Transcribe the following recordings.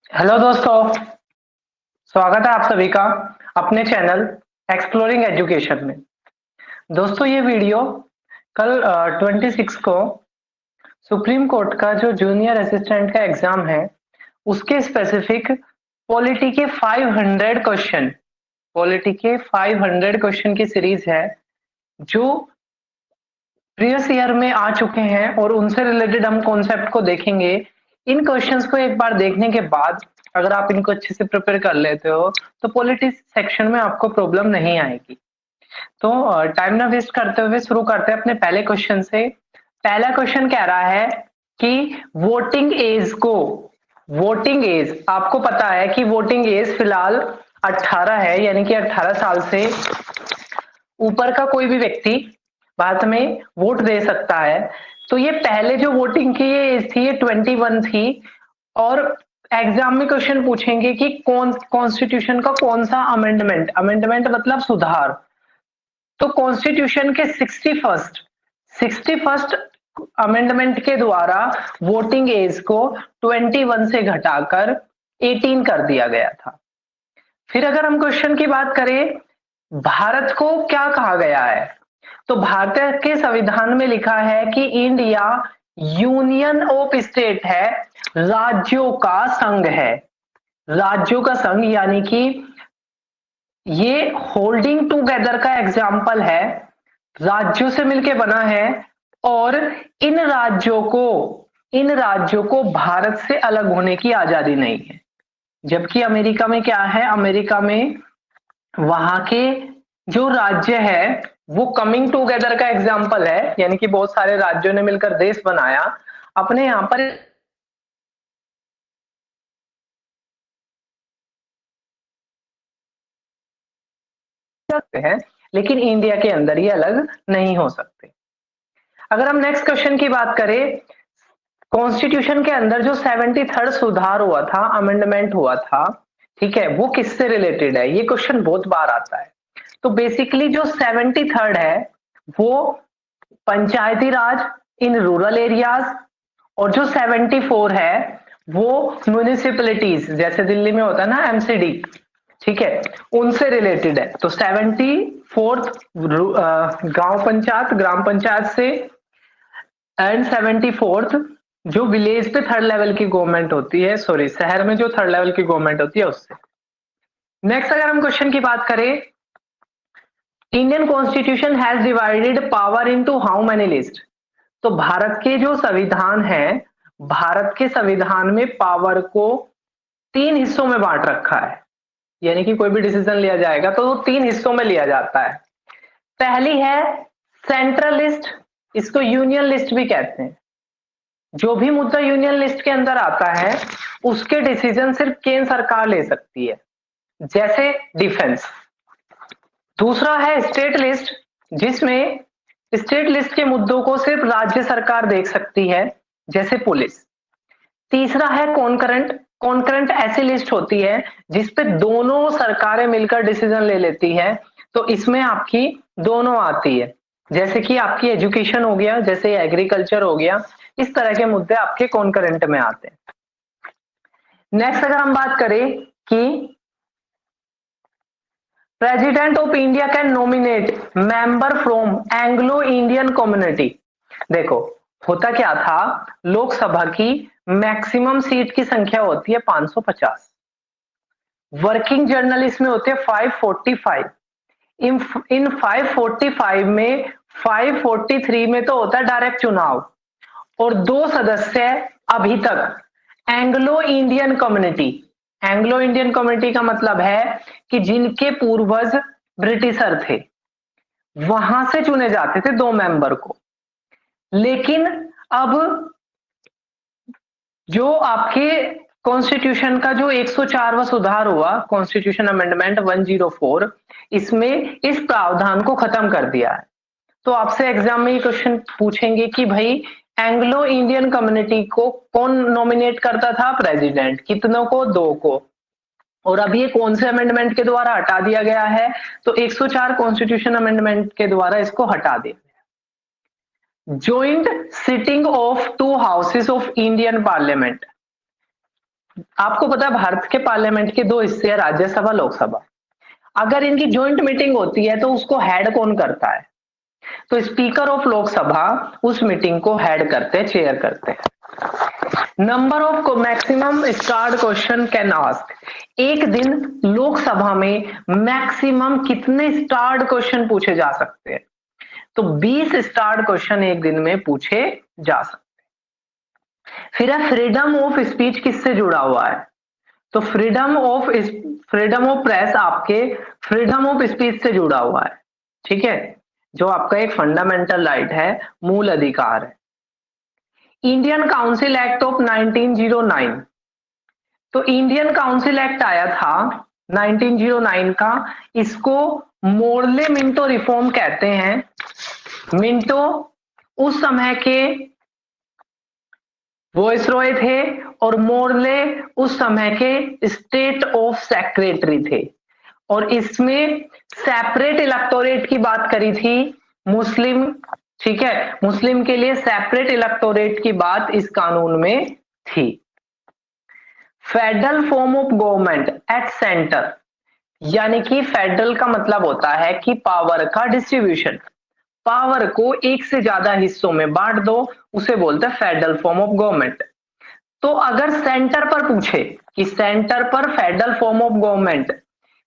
Hello दोस्तों, स्वागत है आप सभी का अपने चैनल एक्सप्लोरिंग एजुकेशन में। दोस्तों ये वीडियो कल 26 को सुप्रीम कोर्ट का जो जूनियर असिस्टेंट का एग्जाम है उसके स्पेसिफिक पॉलिटी के 500 क्वेश्चन की सीरीज है जो प्रीवियस ईयर में आ चुके हैं और उनसे रिलेटेड हम कॉन्सेप्ट को देखेंगे। इन क्वेश्चंस को एक बार देखने के बाद अगर आप इनको अच्छे से प्रिपेयर कर लेते हो तो पॉलिटिक्स सेक्शन में आपको प्रॉब्लम नहीं आएगी। तो टाइम ना वेस्ट करते हुए शुरू करते हैं अपने पहले क्वेश्चन से। पहला क्वेश्चन कह रहा है कि वोटिंग एज आपको पता है कि वोटिंग एज फिलहाल 18 है, यानी कि 18 साल से ऊपर का कोई भी व्यक्ति भारत में वोट दे सकता है। तो ये पहले जो वोटिंग की ये एज थी ये 21 थी। और एग्जाम में क्वेश्चन पूछेंगे कि कौन कॉन्स्टिट्यूशन का कौन सा अमेंडमेंट मतलब सुधार। तो कॉन्स्टिट्यूशन के 61st अमेंडमेंट के द्वारा वोटिंग एज को 21 से घटाकर 18 कर दिया गया था। फिर अगर हम क्वेश्चन की बात करें, भारत को क्या कहा गया है, तो भारत के संविधान में लिखा है कि इंडिया यूनियन ऑफ स्टेट है, राज्यों का संघ है। राज्यों का संघ यानी कि ये होल्डिंग टुगेदर का एग्जाम्पल है, राज्यों से मिलके बना है। और इन राज्यों को भारत से अलग होने की आजादी नहीं है। जबकि अमेरिका में क्या है, अमेरिका में वहां के जो राज्य है वो कमिंग टुगेदर का एग्जाम्पल है, यानी कि बहुत सारे राज्यों ने मिलकर देश बनाया। अपने यहां पर सकते हैं, लेकिन इंडिया के अंदर ये अलग नहीं हो सकते। अगर हम नेक्स्ट क्वेश्चन की बात करें, कॉन्स्टिट्यूशन के अंदर जो 73rd सुधार हुआ था, अमेंडमेंट हुआ था, ठीक है, वो किससे रिलेटेड है? ये क्वेश्चन बहुत बार आता है। तो बेसिकली जो 73rd है वो पंचायती राज इन रूरल एरियाज, और जो 74 है वो म्यूनिसिपैलिटीज, जैसे दिल्ली में होता है ना एमसीडी, ठीक है, उनसे रिलेटेड है। तो 74th ग्राम पंचायत से, एंड 74th जो विलेज पे थर्ड लेवल की गवर्नमेंट होती है, सॉरी शहर में जो थर्ड लेवल की गवर्नमेंट होती है उससे। नेक्स्ट अगर हम क्वेश्चन की बात करें, Indian constitution has divided power into how many list. तो भारत के जो संविधान है, भारत के संविधान में पावर को 3 हिस्सों में बांट रखा है, यानी कि कोई भी डिसीजन लिया जाएगा तो वो 3 हिस्सों में लिया जाता है। पहली है सेंट्रल लिस्ट, इसको यूनियन लिस्ट भी कहते हैं। जो भी मुद्दा यूनियन लिस्ट के अंदर आता है उसके डिसीजन सिर्फ केंद्र सरकार ले सकती है, जैसे डिफेंस। दूसरा है स्टेट लिस्ट, जिसमें स्टेट लिस्ट के मुद्दों को सिर्फ राज्य सरकार देख सकती है, जैसे पुलिस। तीसरा है कॉन्करेंट। कॉन्करेंट ऐसी लिस्ट होती है जिसपे दोनों सरकारें मिलकर डिसीजन ले लेती है, तो इसमें आपकी दोनों आती है, जैसे कि आपकी एजुकेशन हो गया, जैसे एग्रीकल्चर हो गया। इस तरह के मुद्दे आपके कॉन्करेंट में आते हैं। नेक्स्ट अगर हम बात करें कि president of India can nominate member from Anglo Indian community. देखो होता क्या था, लोकसभा की मैक्सिमम सीट की संख्या होती है 550, वर्किंग जर्नलिस्ट में होते हैं 545। इन 545 में 543 में तो होता है डायरेक्ट चुनाव, और 2 सदस्य अभी तक Anglo Indian community. Anglo Indian community का मतलब है कि जिनके पूर्वज ब्रिटिशर थे, वहां से चुने जाते थे 2 मेंबर को। लेकिन अब जो आपके कॉन्स्टिट्यूशन का जो 104वां सुधार हुआ, कॉन्स्टिट्यूशन अमेंडमेंट 104, इसमें इस प्रावधान को खत्म कर दिया है। तो आपसे एग्जाम में ये क्वेश्चन पूछेंगे कि भाई एंग्लो इंडियन कम्युनिटी को कौन नॉमिनेट करता था? प्रेसिडेंट। कितनों को? 2 को। और अब ये कौन से अमेंडमेंट के द्वारा हटा दिया गया है? तो 104 कॉन्स्टिट्यूशन अमेंडमेंट के द्वारा इसको हटा दिया। Joint sitting of 2 houses of Indian parliament. आपको पता है भारत के पार्लियामेंट के दो हिस्से हैं, राज्यसभा लोकसभा। अगर इनकी ज्वाइंट मीटिंग होती है तो उसको हेड कौन करता है? तो स्पीकर ऑफ लोकसभा उस मीटिंग को हेड करते हैं, चेयर करते हैं। Number of maximum starred question can ask, एक दिन लोकसभा में मैक्सिमम कितने स्टार्ड क्वेश्चन पूछे जा सकते हैं? तो 20 स्टार्ड क्वेश्चन एक दिन में पूछे जा सकते हैं। फिर है फ्रीडम ऑफ स्पीच किससे जुड़ा हुआ है? तो फ्रीडम ऑफ प्रेस आपके फ्रीडम ऑफ स्पीच से जुड़ा हुआ है, ठीक है, जो आपका एक फंडामेंटल राइट है, मूल अधिकार है। इंडियन काउंसिल एक्ट ऑफ 1909, तो इंडियन काउंसिल एक्ट आया था 1909 का, इसको मोर्ले मिंटो रिफॉर्म कहते हैं। मिंटो उस समय के वॉइसरॉय थे और मोर्ले उस समय के स्टेट ऑफ सेक्रेटरी थे, और इसमें सेपरेट इलेक्टोरेट की बात करी थी मुस्लिम, ठीक है, मुस्लिम के लिए सेपरेट इलेक्टोरेट की बात इस कानून में थी। Federal form of government at centre, यानी कि फेडरल का मतलब होता है कि पावर का डिस्ट्रीब्यूशन, पावर को एक से ज्यादा हिस्सों में बांट दो, उसे बोलते हैं फेडरल फॉर्म ऑफ गवर्नमेंट। तो अगर सेंटर पर पूछे कि सेंटर पर फेडरल फॉर्म ऑफ गवर्नमेंट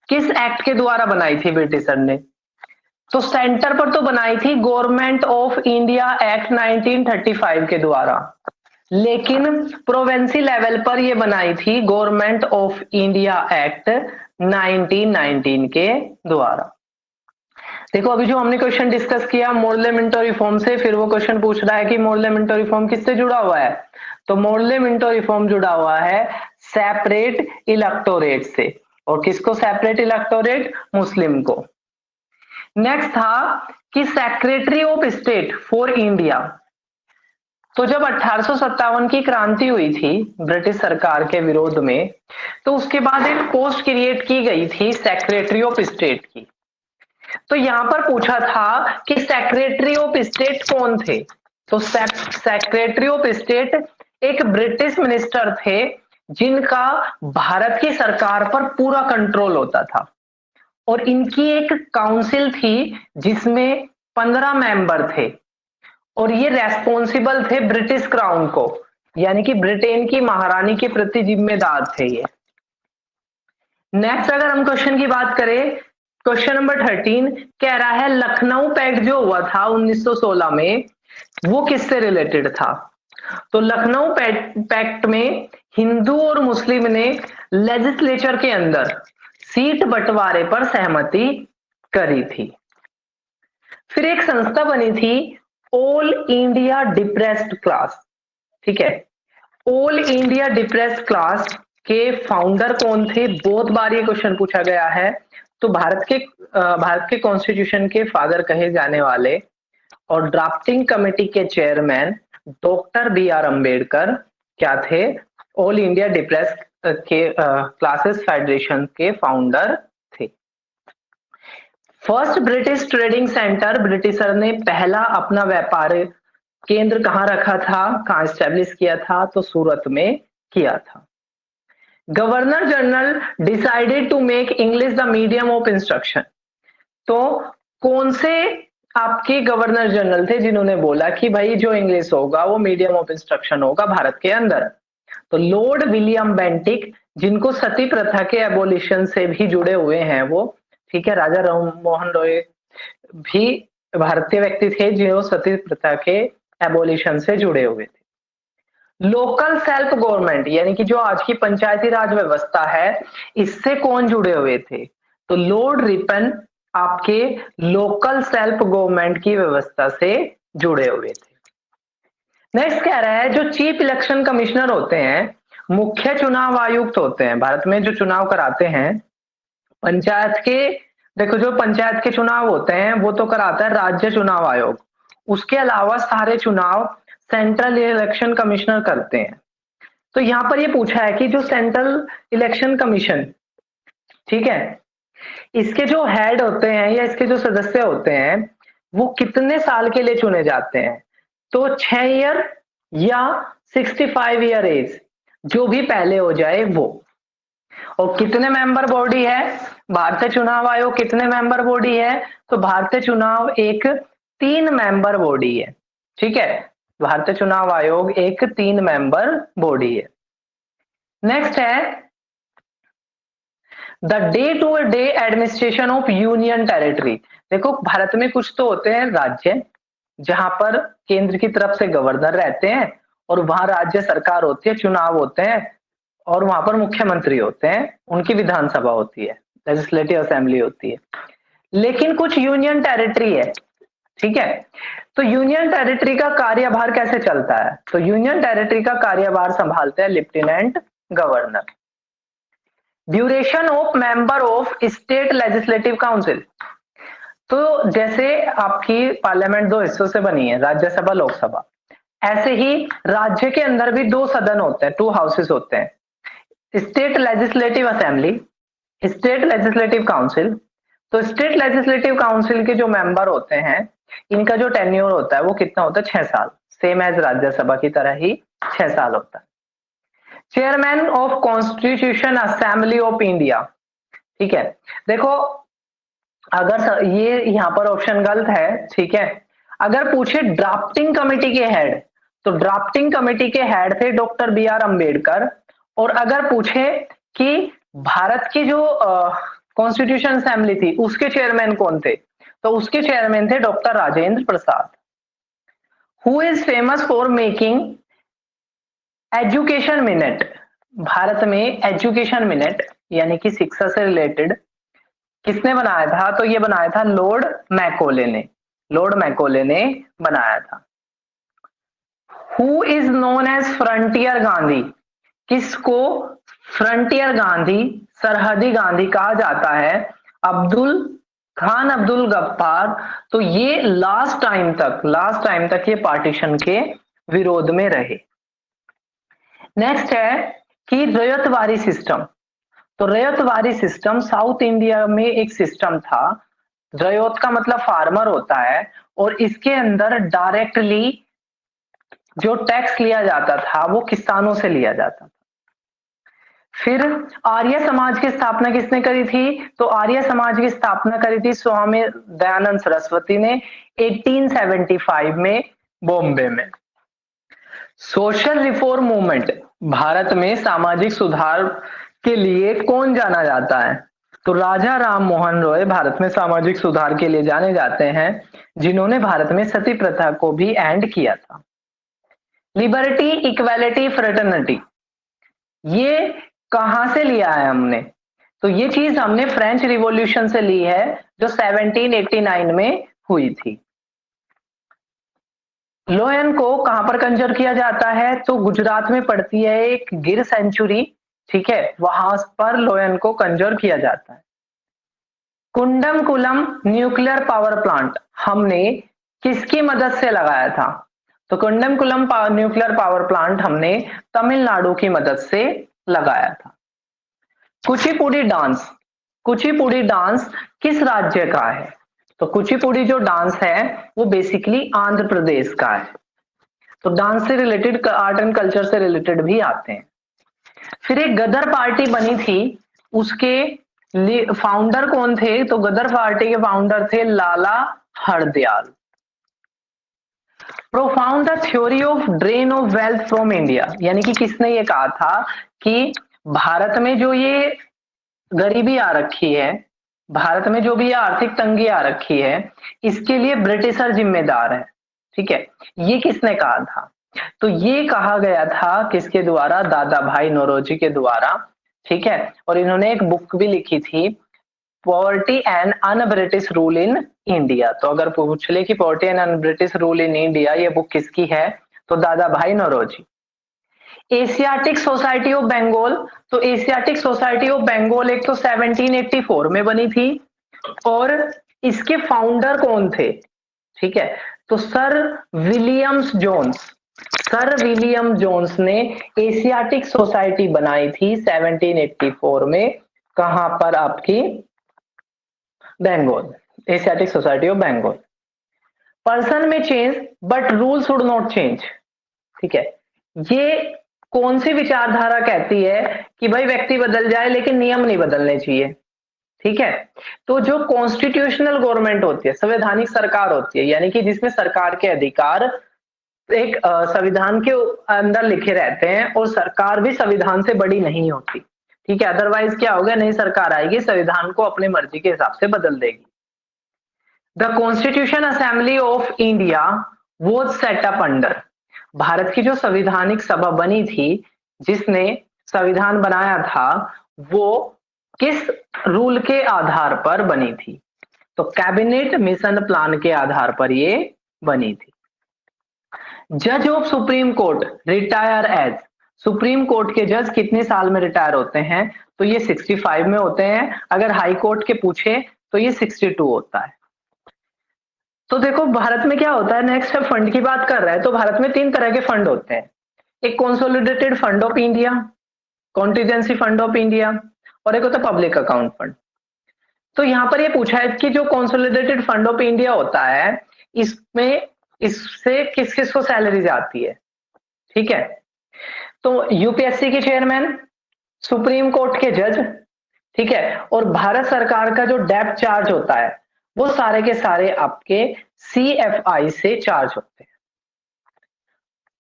किस एक्ट के द्वारा बनाई थी ब्रिटिशर ने, तो सेंटर पर तो बनाई थी गवर्नमेंट ऑफ इंडिया एक्ट 1935 के द्वारा, लेकिन प्रोवेंसी लेवल पर यह बनाई थी गवर्नमेंट ऑफ इंडिया एक्ट 1919 के द्वारा। देखो अभी जो हमने क्वेश्चन डिस्कस किया मोर्ले मिंटो रिफॉर्म से, फिर वो क्वेश्चन पूछ रहा है कि मोर्ले मिंटो रिफॉर्म किससे जुड़ा हुआ है? तो मोर्ले मिंटो रिफॉर्म जुड़ा हुआ है सेपरेट इलेक्टोरेट से, और किसको सेपरेट इलेक्टोरेट? मुस्लिम को। नेक्स्ट था कि secretary of state for India, तो जब 1857 की क्रांति हुई थी ब्रिटिश सरकार के विरोध में, तो उसके बाद एक पोस्ट क्रिएट की गई थी सेक्रेटरी ऑफ स्टेट की। तो यहां पर पूछा था कि सेक्रेटरी ऑफ स्टेट कौन थे? तो सेक्रेटरी ऑफ स्टेट एक ब्रिटिश मिनिस्टर थे जिनका भारत की सरकार पर पूरा कंट्रोल होता था, और इनकी एक काउंसिल थी जिसमें 15 मेंबर थे, और ये रेस्पॉन्सिबल थे ब्रिटिश क्राउन को, यानी कि ब्रिटेन की महारानी के प्रति जिम्मेदार थे ये। नेक्स्ट अगर हम क्वेश्चन की बात करें, क्वेश्चन नंबर 13 कह रहा है लखनऊ पैक्ट जो हुआ था 1916 में, वो किससे रिलेटेड था? तो लखनऊ पैक्ट में हिंदू और मुस्लिम ने लेजिस्लेचर के अंदर सीट बंटवारे पर सहमति करी थी। फिर एक संस्था बनी थी ऑल इंडिया डिप्रेस्ड क्लास, ठीक है, ऑल इंडिया डिप्रेस्ड क्लास के फाउंडर कौन थे? बहुत बार ये क्वेश्चन पूछा गया है। तो भारत के कॉन्स्टिट्यूशन के फादर कहे जाने वाले और ड्राफ्टिंग कमेटी के chairman doctor B R Ambedkar क्या थे? ऑल इंडिया डिप्रेस्ड के क्लासेस फेडरेशन के फाउंडर थे। First British trading centre, Britisher ने पहला अपना व्यापार केंद्र कहां रखा था, कहां स्टैब्लिश किया था? तो सूरत में किया था। Governor general decided to make English the medium of instruction, तो कौन से आपके गवर्नर जनरल थे जिन्होंने बोला कि भाई जो इंग्लिश होगा वो मीडियम ऑफ इंस्ट्रक्शन होगा भारत के अंदर? तो लॉर्ड विलियम बेंटिक, जिनको सती प्रथा के एबोलिशन से भी जुड़े हुए हैं वो, ठीक है, राजा राम मोहन रॉय भी भारतीय व्यक्ति थे जो सती प्रथा के एबोलिशन से जुड़े हुए थे। लोकल सेल्फ गवर्नमेंट, यानी कि जो आज की पंचायती राज व्यवस्था है, इससे कौन जुड़े हुए थे? तो लॉर्ड रिपन आपके लोकल सेल्फ गवर्नमेंट की व्यवस्था से जुड़े हुए थे। नेक्स्ट कह रहा है जो चीफ इलेक्शन कमिश्नर होते हैं, मुख्य चुनाव आयुक्त होते हैं भारत में जो चुनाव कराते हैं पंचायत के, देखो जो पंचायत के चुनाव होते हैं वो तो कराता है राज्य चुनाव आयोग, उसके अलावा सारे चुनाव सेंट्रल इलेक्शन कमिश्नर करते हैं। तो यहां पर ये पूछा है कि जो सेंट्रल इलेक्शन कमीशन, ठीक है, इसके जो हेड होते हैं या इसके जो सदस्य होते हैं वो कितने साल के लिए चुने जाते हैं? तो 6 ईयर या 65 ईयर एज, जो भी पहले हो जाए वो। और कितने मेंबर बॉडी है भारतीय चुनाव आयोग, कितने मेंबर बॉडी है? तो भारतीय चुनाव एक 3 मेंबर बॉडी है, ठीक है। भारतीय चुनाव आयोग एक 3 मेंबर बॉडी है। नेक्स्ट है the day to day administration of union territory. देखो भारत में कुछ तो होते हैं राज्य जहां पर केंद्र की तरफ से गवर्नर रहते हैं और वहां राज्य सरकार होती है, चुनाव होते हैं और वहां पर मुख्यमंत्री होते हैं, उनकी विधानसभा होती है, लेजिस्लेटिव असेंबली होती है। लेकिन कुछ यूनियन टेरिटरी है, ठीक है। तो यूनियन टेरिटरी का कार्यभार कैसे चलता है? तो यूनियन टेरिटरी का कार्यभार संभालते हैं lieutenant governor. Duration of member of state legislative council. तो जैसे आपकी पार्लियामेंट 2 हिस्सों से बनी है, राज्यसभा लोकसभा, ऐसे ही राज्य के अंदर भी 2 सदन होते हैं, 2 हाउसेस होते हैं, state legislative assembly, state legislative council. तो स्टेट लेजिस्लेटिव काउंसिल के जो मेंबर होते हैं, इनका जो टेन्योर होता है वो कितना होता है? 6 साल, सेम एज राज्यसभा की तरह ही 6 साल होता है। Chairman of constitution assembly of India, ठीक है। देखो अगर ये यहाँ पर ऑप्शन गलत है, ठीक है। अगर पूछे ड्राफ्टिंग कमेटी के हेड, तो ड्राफ्टिंग कमेटी के हेड थे डॉक्टर बी आर अम्बेडकर। और अगर पूछे कि भारत की जो कॉन्स्टिट्यूशन असेंबली थी उसके चेयरमैन कौन थे, तो उसके चेयरमैन थे doctor Rajendra Prasad. Who is famous for making education minute. Bharat में एजुकेशन मिनट यानी कि शिक्षा से रिलेटेड किसने बनाया था? तो ये बनाया था लॉर्ड मैकोले ने, लॉर्ड मैकोले ने बनाया था। Who is known as Frontier Gandhi. किसको फ्रंटियर गांधी, सरहदी गांधी कहा जाता है? अब्दुल खान अब्दुल गफ्फार। तो ये लास्ट टाइम तक ये पार्टीशन के विरोध में रहे। नेक्स्ट है कि रैयतवारी सिस्टम। तो रैयतवारी सिस्टम साउथ इंडिया में एक सिस्टम था। रैयत का मतलब फार्मर होता है और इसके अंदर डायरेक्टली जो टैक्स लिया जाता था वो किसानों से लिया जाता था। फिर आर्य समाज की स्थापना किसने करी थी? तो आर्य समाज की स्थापना करी थी स्वामी दयानंद सरस्वती ने 1875 में बॉम्बे में। सोशल रिफॉर्म मूवमेंट, भारत में सामाजिक सुधार के लिए कौन जाना जाता है? तो राजा राम मोहन रॉय भारत में सामाजिक सुधार के लिए जाने जाते हैं, जिन्होंने भारत में सती प्रथा को भी एंड किया था। लिबर्टी, इक्वालिटी, फ्रेटर्निटी, ये कहां से लिया है हमने? तो ये चीज हमने फ्रेंच रिवॉल्यूशन से ली है जो 1789 में हुई थी। लोयन को कहां पर कंजर किया जाता है? तो गुजरात में पड़ती है एक गिर सेंचुरी, ठीक है, वहां पर लोयन को कंजर किया जाता है। कुंडमकुलम न्यूक्लियर पावर प्लांट हमने किसकी मदद से लगाया था? तो कुंडमकुलम न्यूक्लियर पावर प्लांट हमने तमिलनाडु की मदद से लगाया था। कुचिपुड़ी डांस, कुचिपुड़ी डांस किस राज्य का है? तो कुचिपुड़ी जो डांस है वो बेसिकली आंध्र प्रदेश का है। तो डांस से रिलेटेड, आर्ट एंड कल्चर से रिलेटेड भी आते हैं। फिर एक गदर पार्टी बनी थी, उसके फाउंडर कौन थे? तो गदर पार्टी के फाउंडर थे Lala Hardayal. Propound the theory of drain of wealth from India, यानी कि किसने ये कहा था कि भारत में जो ये गरीबी आ रखी है, भारत में जो भी ये आर्थिक तंगी आ रखी है, इसके लिए ब्रिटिशर जिम्मेदार है, ठीक है। ये किसने कहा था? तो ये कहा गया था किसके द्वारा? दादा भाई नौरोजी के द्वारा, ठीक है। और इन्होंने एक बुक भी लिखी थी, poverty and un British rule in India. तो अगर पूछ ले कि poverty and un British rule in India ये बुक किसकी है? तो Dadabhai Naoroji. Asiatic society of Bengal, तो एशियाटिक सोसाइटी ऑफ बंगाल एक तो 1784 में बनी थी और इसके फाउंडर कौन थे? ठीक है, तो sir Williams Jones, sir William Jones ने एशियाटिक सोसाइटी बनाई थी 1784 में। कहां पर? आपकी Bengal, Asiatic society of Bengal. Person में change but rule should not change, ठीक है। ये कौन सी विचारधारा कहती है कि भाई व्यक्ति बदल जाए लेकिन नियम नहीं बदलने चाहिए, ठीक है। तो जो कॉन्स्टिट्यूशनल गवर्नमेंट होती है, संवैधानिक सरकार होती है, यानी कि जिसमें सरकार के अधिकार एक संविधान के अंदर लिखे रहते हैं और सरकार भी संविधान से बड़ी नहीं होती, ठीक है। अदरवाइज क्या होगा, नई सरकार आएगी, संविधान को अपने मर्जी के हिसाब से बदल देगी। The constitution assembly of India was setup under, Bharat की जो संविधानिक सभा बनी थी, जिसने संविधान बनाया था, वो किस रूल के आधार पर बनी थी? तो कैबिनेट मिशन प्लान के आधार पर ये बनी थी। जज of supreme court retire age, supreme court के जज कितने साल में रिटायर होते हैं? तो ये 65 में होते हैं। अगर हाई कोर्ट के पूछे तो ये 62 होता है। तो देखो भारत में क्या होता है, नेक्स्ट है फंड की बात कर रहा है, तो भारत में 3 तरह के फंड होते हैं। एक consolidated fund of India, contingency fund of India, और एक होता है पब्लिक अकाउंट फंड। तो यहां पर ये पूछा है कि जो कंसोलिडेटेड फंड ऑफ इंडिया होता है, इसमें इससे किस किस को सैलरी जाती है, ठीक है। तो यूपीएससी के चेयरमैन, सुप्रीम कोर्ट के जज, ठीक है, और भारत सरकार का जो डेप्ट चार्ज होता है, वो सारे के सारे आपके सीएफआई से चार्ज होते हैं।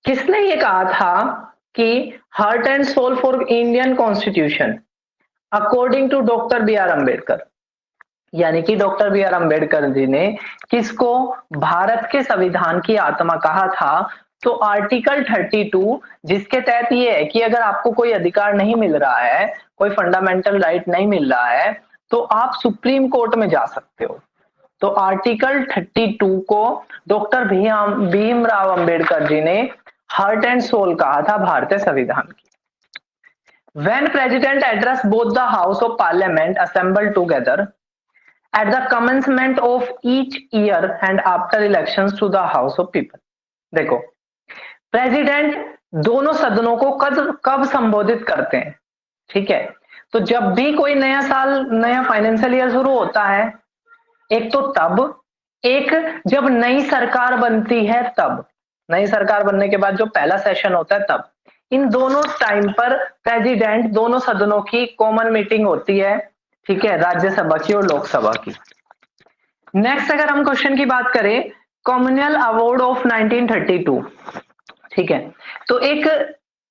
किसने ये कहा था कि heart and soul for Indian constitution according to doctor B R Ambedkar, यानी कि doctor B R Ambedkar ji ने किसको भारत के संविधान की आत्मा कहा था? तो आर्टिकल 32, जिसके तहत ये है कि अगर आपको कोई अधिकार नहीं मिल रहा है, कोई फंडामेंटल राइट नहीं मिल रहा है, तो आप सुप्रीम कोर्ट में जा सकते हो। तो आर्टिकल 32 को डॉक्टर भीमराव अंबेडकर जी ने हार्ट एंड सोल कहा था भारतीय संविधान की। When President addressed both the House of Parliament assembled together at the commencement of each year and after elections to the House of People, देखो प्रेसिडेंट दोनों सदनों को कब संबोधित करते हैं, ठीक है। तो जब भी कोई नया साल, नया फाइनेंशियल ईयर शुरू होता है, एक तो तब, एक जब नई सरकार बनती है तब, नई सरकार बनने के बाद जो पहला सेशन होता है तब, इन दोनों टाइम पर प्रेसिडेंट दोनों सदनों की कॉमन मीटिंग होती है, ठीक है, राज्यसभा की और लोकसभा की। नेक्स्ट अगर हम क्वेश्चन की बात करें, कॉमनवेल्थ अवार्ड ऑफ 1932, ठीक है, तो एक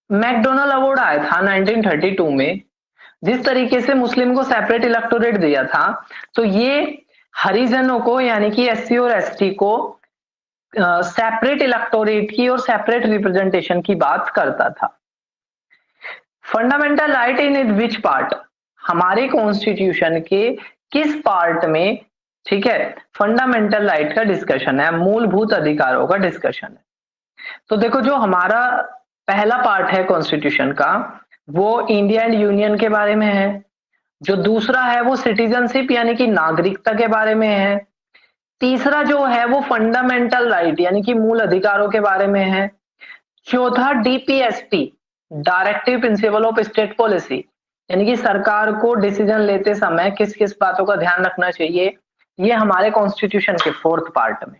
मैकडोनल्ड अवार्ड आया था 1932 में, जिस तरीके से मुस्लिम को सेपरेट इलेक्टोरेट दिया था, तो ये हरिजनों को यानी कि एससी और एसटी को सेपरेट इलेक्टोरेट की और सेपरेट रिप्रेजेंटेशन की बात करता था। Fundamental right in which part, हमारे कॉन्स्टिट्यूशन के किस पार्ट में, ठीक है, फंडामेंटल राइट का डिस्कशन है, मूलभूत अधिकारों का डिस्कशन है। तो देखो जो हमारा पहला पार्ट है कॉन्स्टिट्यूशन का, वो इंडिया एंड यूनियन के बारे में है। जो दूसरा है वो सिटीजनशिप यानी कि नागरिकता के बारे में है। तीसरा जो है वो फंडामेंटल राइट यानी कि मूल अधिकारों के बारे में है। चौथा DPSP, directive principle of state policy, यानी कि सरकार को डिसीजन लेते समय किस किस बातों का ध्यान रखना चाहिए, ये हमारे कॉन्स्टिट्यूशन के 4th पार्ट में।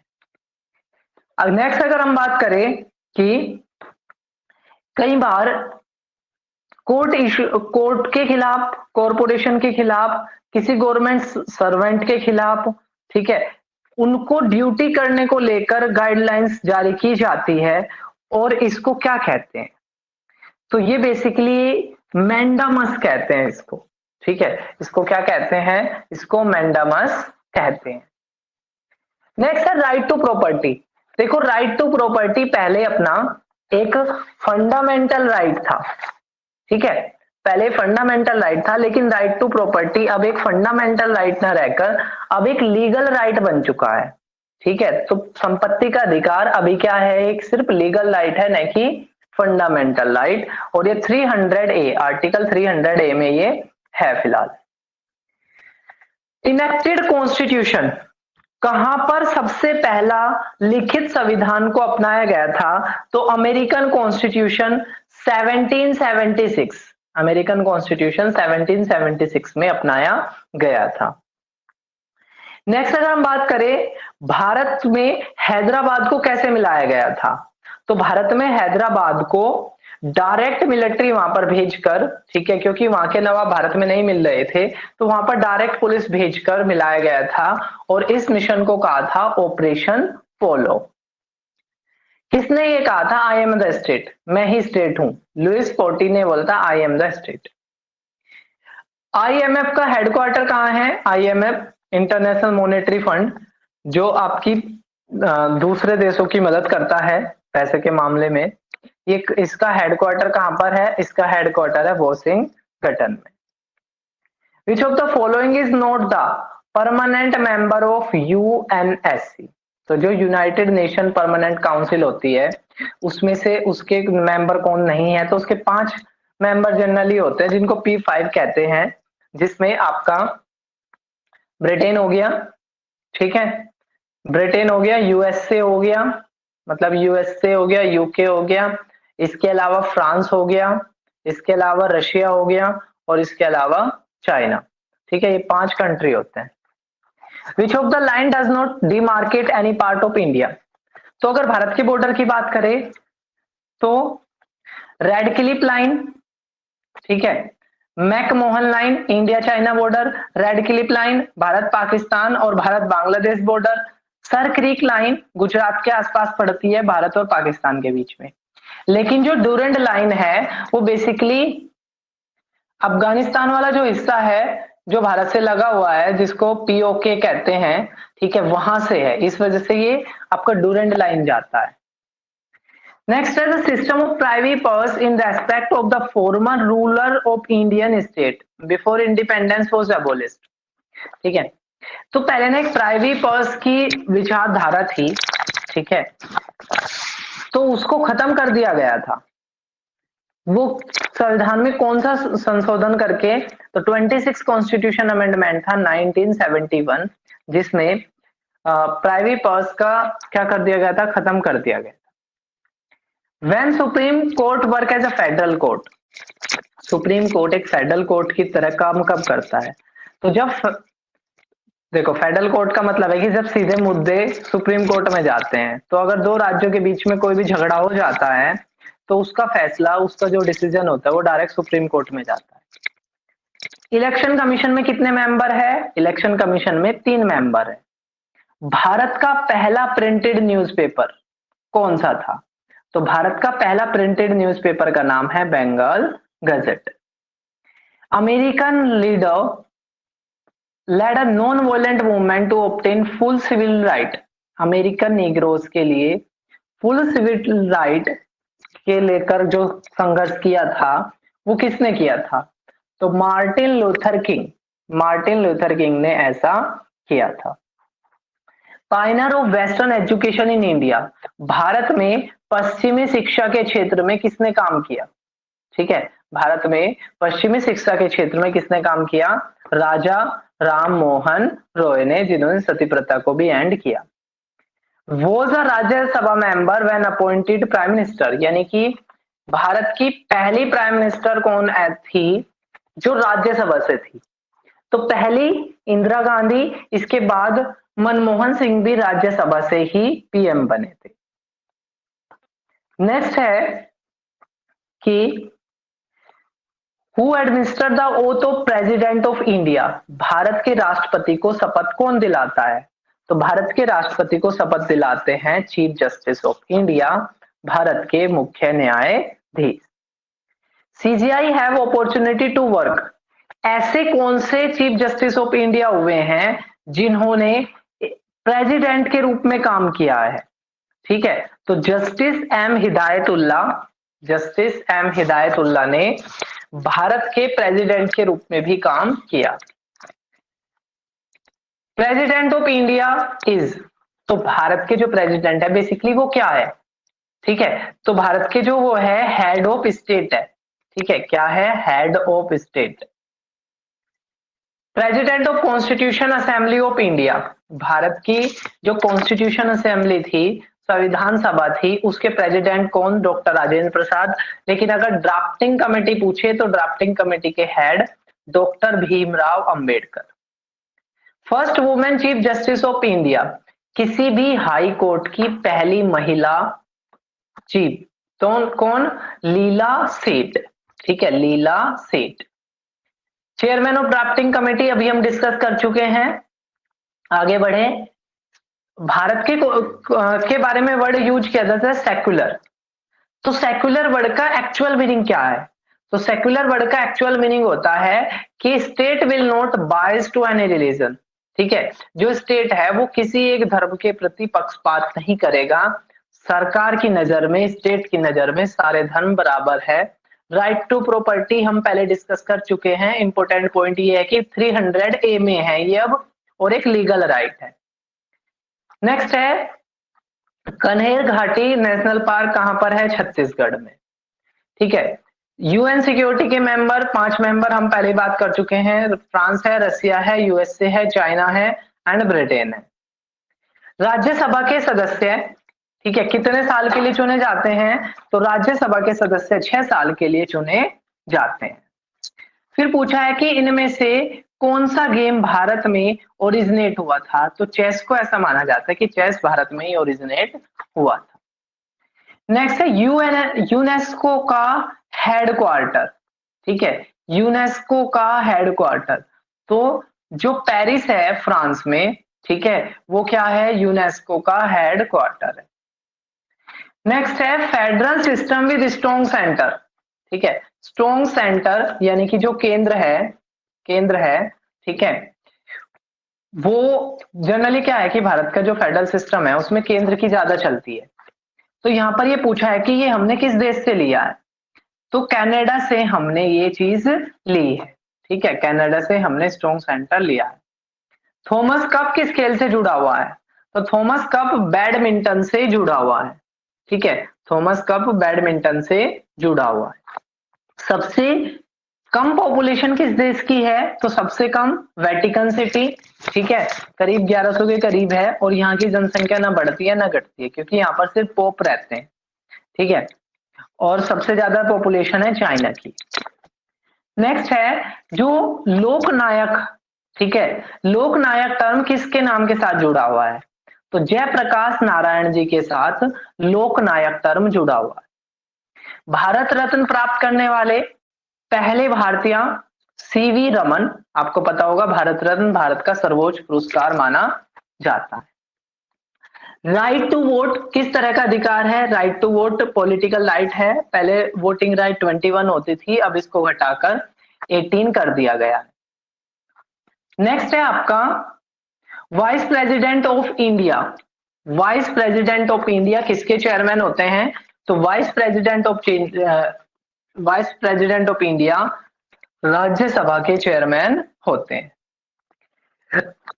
अब नेक्स्ट अगर हम बात करें कि कई बार कोर्ट के खिलाफ, कॉरपोरेशन के खिलाफ, किसी गवर्नमेंट सर्वेंट के खिलाफ, ठीक है, उनको ड्यूटी करने को लेकर गाइडलाइंस जारी की जाती है, और इसको क्या कहते हैं? तो ये बेसिकली मैंडामस कहते हैं इसको, ठीक है, इसको क्या कहते हैं? इसको मैंडामस कहते हैं। नेक्स्ट है राइट टू प्रॉपर्टी। देखो राइट टू प्रॉपर्टी पहले अपना एक फंडामेंटल राइट था, ठीक है, पहले फंडामेंटल राइट था, लेकिन राइट टू प्रॉपर्टी अब एक फंडामेंटल राइट ना रहकर अब एक लीगल राइट बन चुका है, ठीक है। तो संपत्ति का अधिकार अभी क्या है? एक सिर्फ लीगल राइट है, न कि फंडामेंटल राइट। और ये 300A, आर्टिकल 300A में ये है फिलहाल। इनेक्टेड कॉन्स्टिट्यूशन, कहां पर सबसे पहला लिखित संविधान को अपनाया गया था? तो अमेरिकन कॉन्स्टिट्यूशन 1776, अमेरिकन कॉन्स्टिट्यूशन 1776 में अपनाया गया था। नेक्स्ट अगर हम बात करें भारत में हैदराबाद को कैसे मिलाया गया था, तो भारत में हैदराबाद को डायरेक्ट मिलिट्री वहां पर भेजकर, ठीक है, क्योंकि वहां के नवाब भारत में नहीं मिल रहे थे, तो वहां पर डायरेक्ट पुलिस भेजकर मिलाया गया था और इस मिशन को कहा था ऑपरेशन पोलो। किसने ये कहा था? आई एम द स्टेट, मैं ही स्टेट हूं। लुइस फोर्टी ने बोला था I am the state. IMF का हेडक्वार्टर कहां है? आईएमएफ इंटरनेशनल मॉनेटरी फंड, जो आपकी दूसरे देशों की मदद करता है पैसे के मामले में, ये इसका हेडक्वार्टर कहां पर है? इसका हेडक्वार्टर है वॉशिंगटन में। Which of the following is not the permanent member of UNSC? तो जो यूनाइटेड नेशन परमानेंट काउंसिल होती है, उसमें से उसके मेंबर कौन नहीं है? तो उसके 5 मेंबर जनरली होते हैं, जिनको P5 कहते हैं, जिसमें आपका ब्रिटेन हो गया, ठीक है, ब्रिटेन हो गया, यूएसए हो गया, मतलब यूएसए हो गया, यूके हो गया, इसके अलावा फ्रांस हो गया, इसके अलावा रशिया हो गया और इसके अलावा चाइना, ठीक है, ये 5 कंट्री होते हैं। Which of the line does not demarcate any part of India? तो अगर भारत के बॉर्डर की बात करें तो रेड क्लिप लाइन, ठीक है, McMahon line India China border, Radcliffe line Bharat Pakistan और Bharat Bangladesh border, Sir Creek line Gujarat के आसपास पड़ती है भारत और पाकिस्तान के बीच में। लेकिन जो डूरेंट लाइन है वो बेसिकली अफगानिस्तान वाला जो हिस्सा है जो भारत से लगा हुआ है, जिसको पीओके कहते हैं, ठीक है, वहां से है, इस वजह से ये आपका डूरेंट लाइन जाता है। Next is the system of privy purse in respect of the former ruler of Indian state before independence was abolished. ठीक है, तो पहले ना एक प्राइवी पर्स की विचारधारा थी, ठीक है, तो उसको खत्म कर दिया गया था। वो संविधान में कौन सा संशोधन करके? तो 26 कॉन्स्टिट्यूशन अमेंडमेंट था 1971, जिसमें प्राइवी पर्स का क्या कर दिया गया था? खत्म कर दिया गया। When supreme court work as a federal court, supreme court एक फेडरल कोर्ट की तरह काम कब करता है? तो जब देखो, फेडरल कोर्ट का मतलब है कि जब सीधे मुद्दे सुप्रीम कोर्ट में जाते हैं, तो अगर 2 राज्यों के बीच में कोई भी झगड़ा हो जाता है तो उसका फैसला, उसका जो डिसीजन होता है वो डायरेक्ट सुप्रीम कोर्ट में जाता है। इलेक्शन कमीशन में कितने मेंबर है? इलेक्शन कमीशन में 3 मेंबर है। भारत का पहला प्रिंटेड न्यूज़पेपर कौन सा था? तो भारत का पहला प्रिंटेड न्यूज़पेपर का नाम है Bengal gazette. American leader led a non violent movement to obtain full civil right. American Negroes के लिए फुल सिविल राइट के लेकर जो संघर्ष किया था वो किसने किया था? तो Martin Luther king, Martin Luther king ने ऐसा किया था। Pioneer of western education in India, Bharat में पश्चिमी शिक्षा के क्षेत्र में किसने काम किया? ठीक है, भारत में पश्चिमी शिक्षा के क्षेत्र में किसने काम किया? राजा राम मोहन रॉय ने, जिन्होंने सती प्रथा को भी एंड किया। Was a Rajya Sabha member when appointed prime minister, यानी कि भारत की पहली प्राइम मिनिस्टर कौन थी जो राज्यसभा से थी? तो पहली इंदिरा गांधी, इसके बाद मनमोहन सिंह भी राज्यसभा से ही पीएम बने थे। नेक्स्ट है कि who administer the oath of president of India, Bharat के राष्ट्रपति को शपथ कौन दिलाता है? तो भारत के राष्ट्रपति को शपथ दिलाते हैं chief justice of India, Bharat के मुख्य न्यायाधीश। CJI have opportunity to work, ऐसे कौन से चीफ जस्टिस ऑफ इंडिया हुए हैं जिन्होंने प्रेसिडेंट के रूप में काम किया है? ठीक है, तो justice M Hidayatullah, justice M Hidayatullah ने भारत के प्रेसिडेंट के रूप में भी काम किया। प्रेसिडेंट ऑफ इंडिया इज, तो भारत के जो प्रेसिडेंट है बेसिकली वो क्या है? ठीक है, तो भारत के जो वो है हेड ऑफ स्टेट है। ठीक है, क्या है? Head of state. President of constitution assembly of India, Bharat की जो कॉन्स्टिट्यूशन असेंबली थी, संविधान सभा थी, उसके प्रेसिडेंट कौन? डॉक्टर राजेंद्र प्रसाद। लेकिन अगर ड्राफ्टिंग कमेटी पूछे तो ड्राफ्टिंग कमेटी के head doctor Bhimrao Ambedkar. First women chief justice of India, किसी भी हाई कोर्ट की पहली महिला चीफ, तो कौन? लीला सेठ, ठीक है, लीला सेठ। चेयरमैन ऑफ ड्राफ्टिंग कमेटी अभी हम डिस्कस कर चुके हैं। आगे बढ़े, भारत के बारे में वर्ड यूज किया जाता है सेक्युलर। तो सेक्युलर वर्ड का एक्चुअल मीनिंग क्या है? तो सेक्युलर वर्ड का एक्चुअल मीनिंग होता है कि state will not bias to any religion, ठीक है, जो स्टेट है वो किसी एक धर्म के प्रति पक्षपात नहीं करेगा। सरकार की नजर में, स्टेट की नजर में सारे धर्म बराबर है। राइट टू प्रॉपर्टी हम पहले डिस्कस कर चुके हैं। इंपॉर्टेंट पॉइंट ये है कि 300A में है ये अब, और एक लीगल राइट है। नेक्स्ट है कन्हेर घाटी नेशनल पार्क, कहां पर है? छत्तीसगढ़ में, ठीक है। यूएन सिक्योरिटी के मेंबर 5 मेंबर हम पहले बात कर चुके हैं। फ्रांस है, रसिया है, यूएसए है, चाइना है एंड ब्रिटेन है। राज्यसभा के सदस्य, ठीक है, कितने साल के लिए चुने जाते हैं? तो राज्यसभा के सदस्य 6 साल के लिए चुने जाते हैं। फिर पूछा है कि इनमें से कौन सा गेम भारत में ओरिजिनेट हुआ था? तो चेस को ऐसा माना जाता है कि चेस भारत में ही ओरिजिनेट हुआ था। नेक्स्ट है यूनेस्को का हेडक्वार्टर, ठीक है, यूनेस्को का हेडक्वार्टर। तो जो पेरिस है फ्रांस में, ठीक है, वो क्या है? यूनेस्को का हेडक्वार्टर है। नेक्स्ट है federal system with strong centre, ठीक है, स्ट्रॉन्ग सेंटर यानी कि जो केंद्र है, ठीक है, वो जनरली क्या है कि भारत का जो फेडरल सिस्टम है उसमें केंद्र की ज्यादा चलती है। तो यहां पर ये पूछा है कि ये हमने किस देश से लिया है? तो कनाडा से हमने ये चीज ली है, ठीक है, कनाडा से हमने स्ट्रॉन्ग सेंटर लिया है। थॉमस कप किस खेल से जुड़ा हुआ है? तो थॉमस कप बैडमिंटन से जुड़ा हुआ है, ठीक है, थॉमस कप बैडमिंटन से जुड़ा हुआ है। सबसे कम पॉपुलेशन किस देश की है? तो सबसे कम वेटिकन सिटी, ठीक है, करीब 1100 के करीब है, और यहाँ की जनसंख्या ना बढ़ती है ना घटती है, क्योंकि यहाँ पर सिर्फ पोप रहते हैं, ठीक है। और सबसे ज्यादा पॉपुलेशन है चाइना की। नेक्स्ट है जो लोकनायक, ठीक है, लोकनायक टर्म किसके नाम के साथ जुड़ा हुआ है? तो जयप्रकाश नारायण जी के साथ लोकनायक टर्म जुड़ा हुआ है। भारत रत्न प्राप्त करने वाले पहले भारतीय सीवी रमन, आपको पता होगा भारत रत्न भारत का सर्वोच्च पुरस्कार माना जाता है। राइट टू वोट किस तरह का अधिकार है? Right to vote political right है। पहले वोटिंग राइट 21 होती थी, अब इसको घटाकर 18 कर दिया गया है। नेक्स्ट है आपका vice president of India. Vice president of India किसके चेयरमैन होते हैं? तो vice president of India Rajya Sabha के चेयरमैन होते हैं।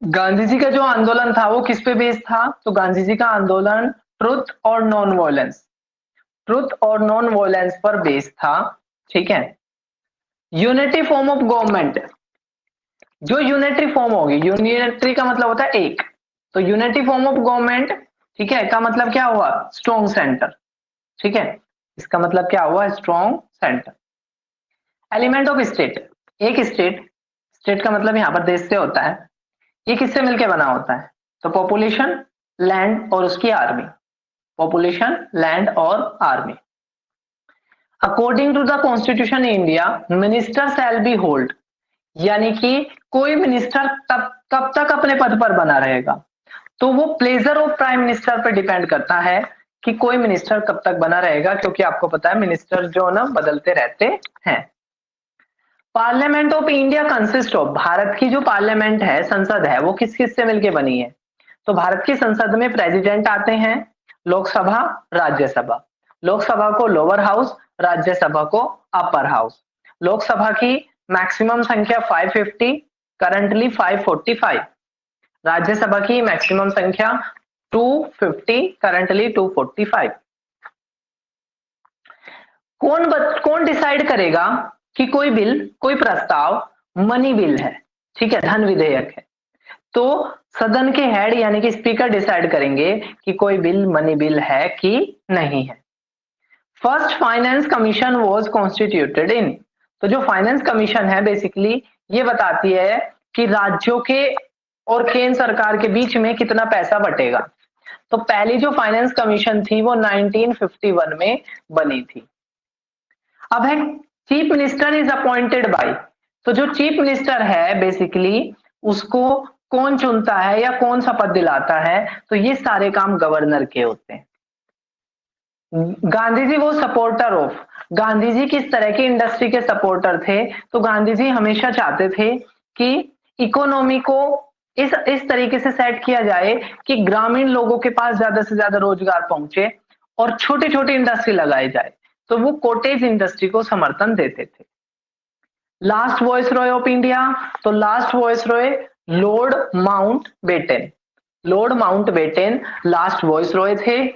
गांधी जी का जो आंदोलन था वो किस पे बेस्ड था? तो गांधी जी का आंदोलन ट्रुथ और नॉन वायलेंस पर बेस्ड था, ठीक है। यूनिटी फॉर्म ऑफ गवर्नमेंट, जो यूनिटरी फॉर्म होगी, यूनिटरी का मतलब होता है एक, तो यूनिटी फॉर्म ऑफ गवर्नमेंट, ठीक है, का मतलब क्या हुआ? स्ट्रॉन्ग सेंटर, ठीक है, इसका मतलब क्या हुआ? Strong centre. Element of state, एक स्टेट का मतलब यहां पर देश से होता है। ये किससे मिलकर बना होता है? तो पॉपुलेशन, लैंड और उसकी आर्मी, पॉपुलेशन, लैंड और army. According to the constitution India minister shall be hold, यानी कि कोई मिनिस्टर कब तक अपने पद पर बना रहेगा? तो वो प्लेजर ऑफ प्राइम मिनिस्टर पर डिपेंड करता है कि कोई मिनिस्टर कब तक बना रहेगा, क्योंकि आपको पता है मिनिस्टर जो ना बदलते रहते हैं। Parliament of India consist of, Bharat की जो पार्लियामेंट है, संसद है, वो किस किस से मिलकर बनी है? तो भारत की संसद में प्रेसिडेंट आते हैं, लोकसभा, राज्यसभा। लोकसभा को लोअर हाउस, राज्यसभा को अपर हाउस। लोकसभा की मैक्सिमम संख्या 550, करंटली 545। राज्यसभा की मैक्सिमम संख्या 250, करंटली 245। कौन डिसाइड करेगा कि कोई बिल, कोई प्रस्ताव मनी बिल है, ठीक है, धन विधेयक है? तो सदन के हेड यानी कि स्पीकर डिसाइड करेंगे कि कोई बिल मनी बिल है कि नहीं है। First finance commission was constituted इन, तो जो फाइनेंस कमीशन है बेसिकली ये बताती है कि राज्यों के और केंद्र सरकार के बीच में कितना पैसा बटेगा। तो पहली जो फाइनेंस कमीशन थी वो 1951 में बनी थी। अब है chief minister is appointed by, तो जो चीफ मिनिस्टर है बेसिकली उसको कौन चुनता है या कौन शपथ दिलाता है, तो ये सारे काम गवर्नर के होते हैं। गांधी जी वो सपोर्टर ऑफ, गांधी जी किस तरह की इंडस्ट्री के सपोर्टर थे, तो गांधी जी हमेशा चाहते थे कि इकोनॉमी को इस तरीके से सेट किया जाए कि ग्रामीण लोगों के पास ज्यादा से ज्यादा रोजगार पहुंचे और छोटी छोटी इंडस्ट्री लगाई जाए, तो वो कोटेज इंडस्ट्री को समर्थन देते थे। Last viceroy of India, तो last viceroy Lord Mountbatten, Lord Mountbatten last viceroy थे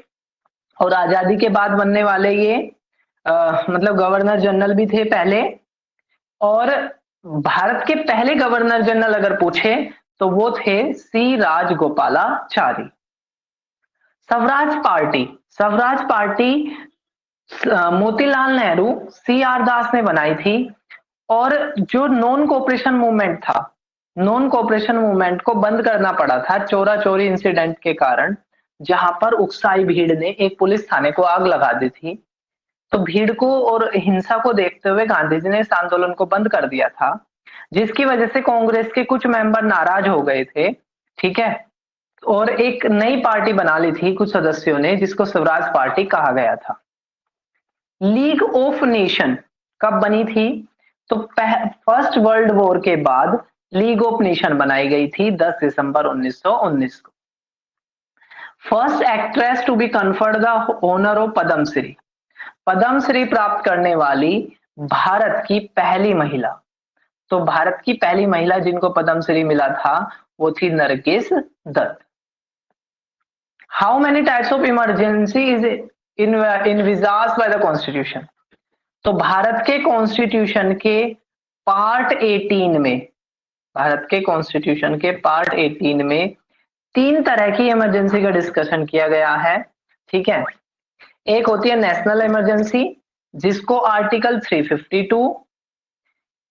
और आजादी के बाद बनने वाले ये मतलब गवर्नर जनरल भी थे पहले। और भारत के पहले गवर्नर जनरल अगर पूछे तो वो थे C Rajagopalachari. Swaraj party, Swaraj party Motilal Nehru C R Das ने बनाई थी और जो नॉन कोऑपरेशन मूवमेंट था, नॉन कोऑपरेशन मूवमेंट को बंद करना पड़ा था चोरा चोरी इंसिडेंट के कारण, जहां पर उकसाई भीड़ ने एक पुलिस थाने को आग लगा दी थी। तो भीड़ को और हिंसा को देखते हुए गांधी जी ने इस आंदोलन को बंद कर दिया था, जिसकी वजह से कांग्रेस के कुछ मेंबर नाराज हो गए थे, ठीक है, और एक नई पार्टी बना ली थी कुछ सदस्यों ने जिसको स्वराज पार्टी कहा गया था। लीग ऑफ नेशन कब बनी थी, तो फर्स्ट वर्ल्ड वॉर के बाद लीग ऑफ नेशन बनाई गई थी 10 दिसंबर 1919 को। First actress to be conferred the honour of Padma Shri, Padma Shri प्राप्त करने वाली भारत की पहली महिला, तो भारत की पहली महिला जिनको पद्मश्री मिला था वो थी Nargis Dutt. How many types of emergency is envisaged by the constitution, तो भारत के कॉन्स्टिट्यूशन के पार्ट 18 में, भारत के कॉन्स्टिट्यूशन के पार्ट 18 में 3 तरह की इमरजेंसी का डिस्कशन किया गया है, ठीक है। एक होती है नेशनल इमरजेंसी जिसको आर्टिकल 352,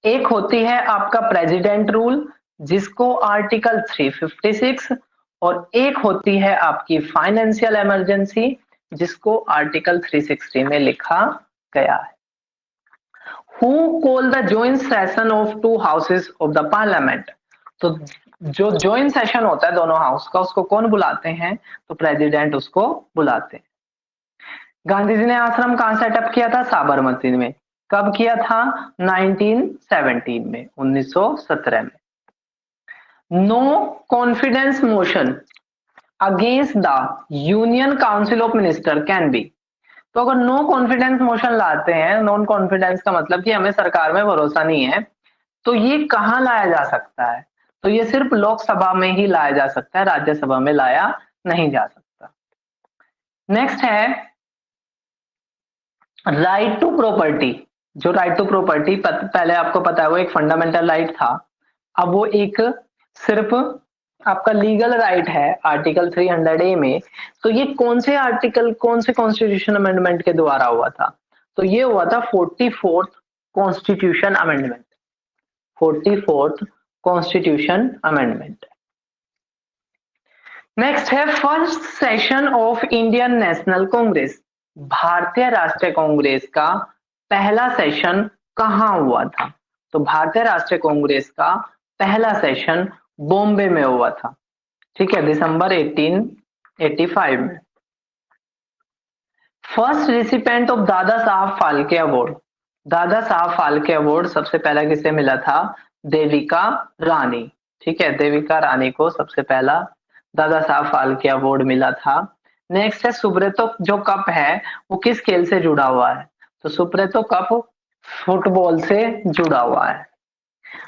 एक होती है आपका प्रेसिडेंट रूल जिसको आर्टिकल 356, और एक होती है आपकी फाइनेंशियल इमरजेंसी जिसको आर्टिकल 360 में लिखा गया है। Who call the joint session of two houses of the parliament, तो जो joint session होता है दोनों हाउस का उसको कौन बुलाते हैं, तो प्रेसिडेंट उसको बुलाते हैं। गांधी जी ने आश्रम कहां सेटअप किया था, साबरमती में। कब किया था, 1917 में, 1917 में। No confidence motion against the union council of minister can be, तो अगर नो कॉन्फिडेंस मोशन लाते हैं, नॉन कॉन्फिडेंस का मतलब कि हमें सरकार में भरोसा नहीं है, तो ये कहां लाया जा सकता है, तो ये सिर्फ लोकसभा में ही लाया जा सकता है, राज्यसभा में लाया नहीं जा सकता। नेक्स्ट है राइट टू प्रॉपर्टी, जो राइट टू प्रॉपर्टी पहले आपको पता है वो एक फंडामेंटल राइट था, अब वो एक सिर्फ आपका लीगल राइट है आर्टिकल 300A में। तो ये कौन से आर्टिकल, कौन से कॉन्स्टिट्यूशन अमेंडमेंट के द्वारा हुआ था, तो ये हुआ था 44th constitution amendment, 44th constitution amendment. Next है first session of Indian National Congress, भारतीय राष्ट्रीय कांग्रेस का पहला सेशन कहां हुआ था, तो भारतीय राष्ट्रीय कांग्रेस का पहला सेशन बॉम्बे में हुआ था, ठीक है, दिसंबर 1885 में। First recipient of Dada Saheb Phalke award, Dada Saheb Phalke award सबसे पहला किसे मिला था, देविका रानी, ठीक है, देविका रानी को सबसे पहला दादा साहब फाल्के अवार्ड मिला था। नेक्स्ट है सुब्रतो जो कप है वो किस खेल से जुड़ा हुआ है, तो सुब्रतो कप फुटबॉल से जुड़ा हुआ है।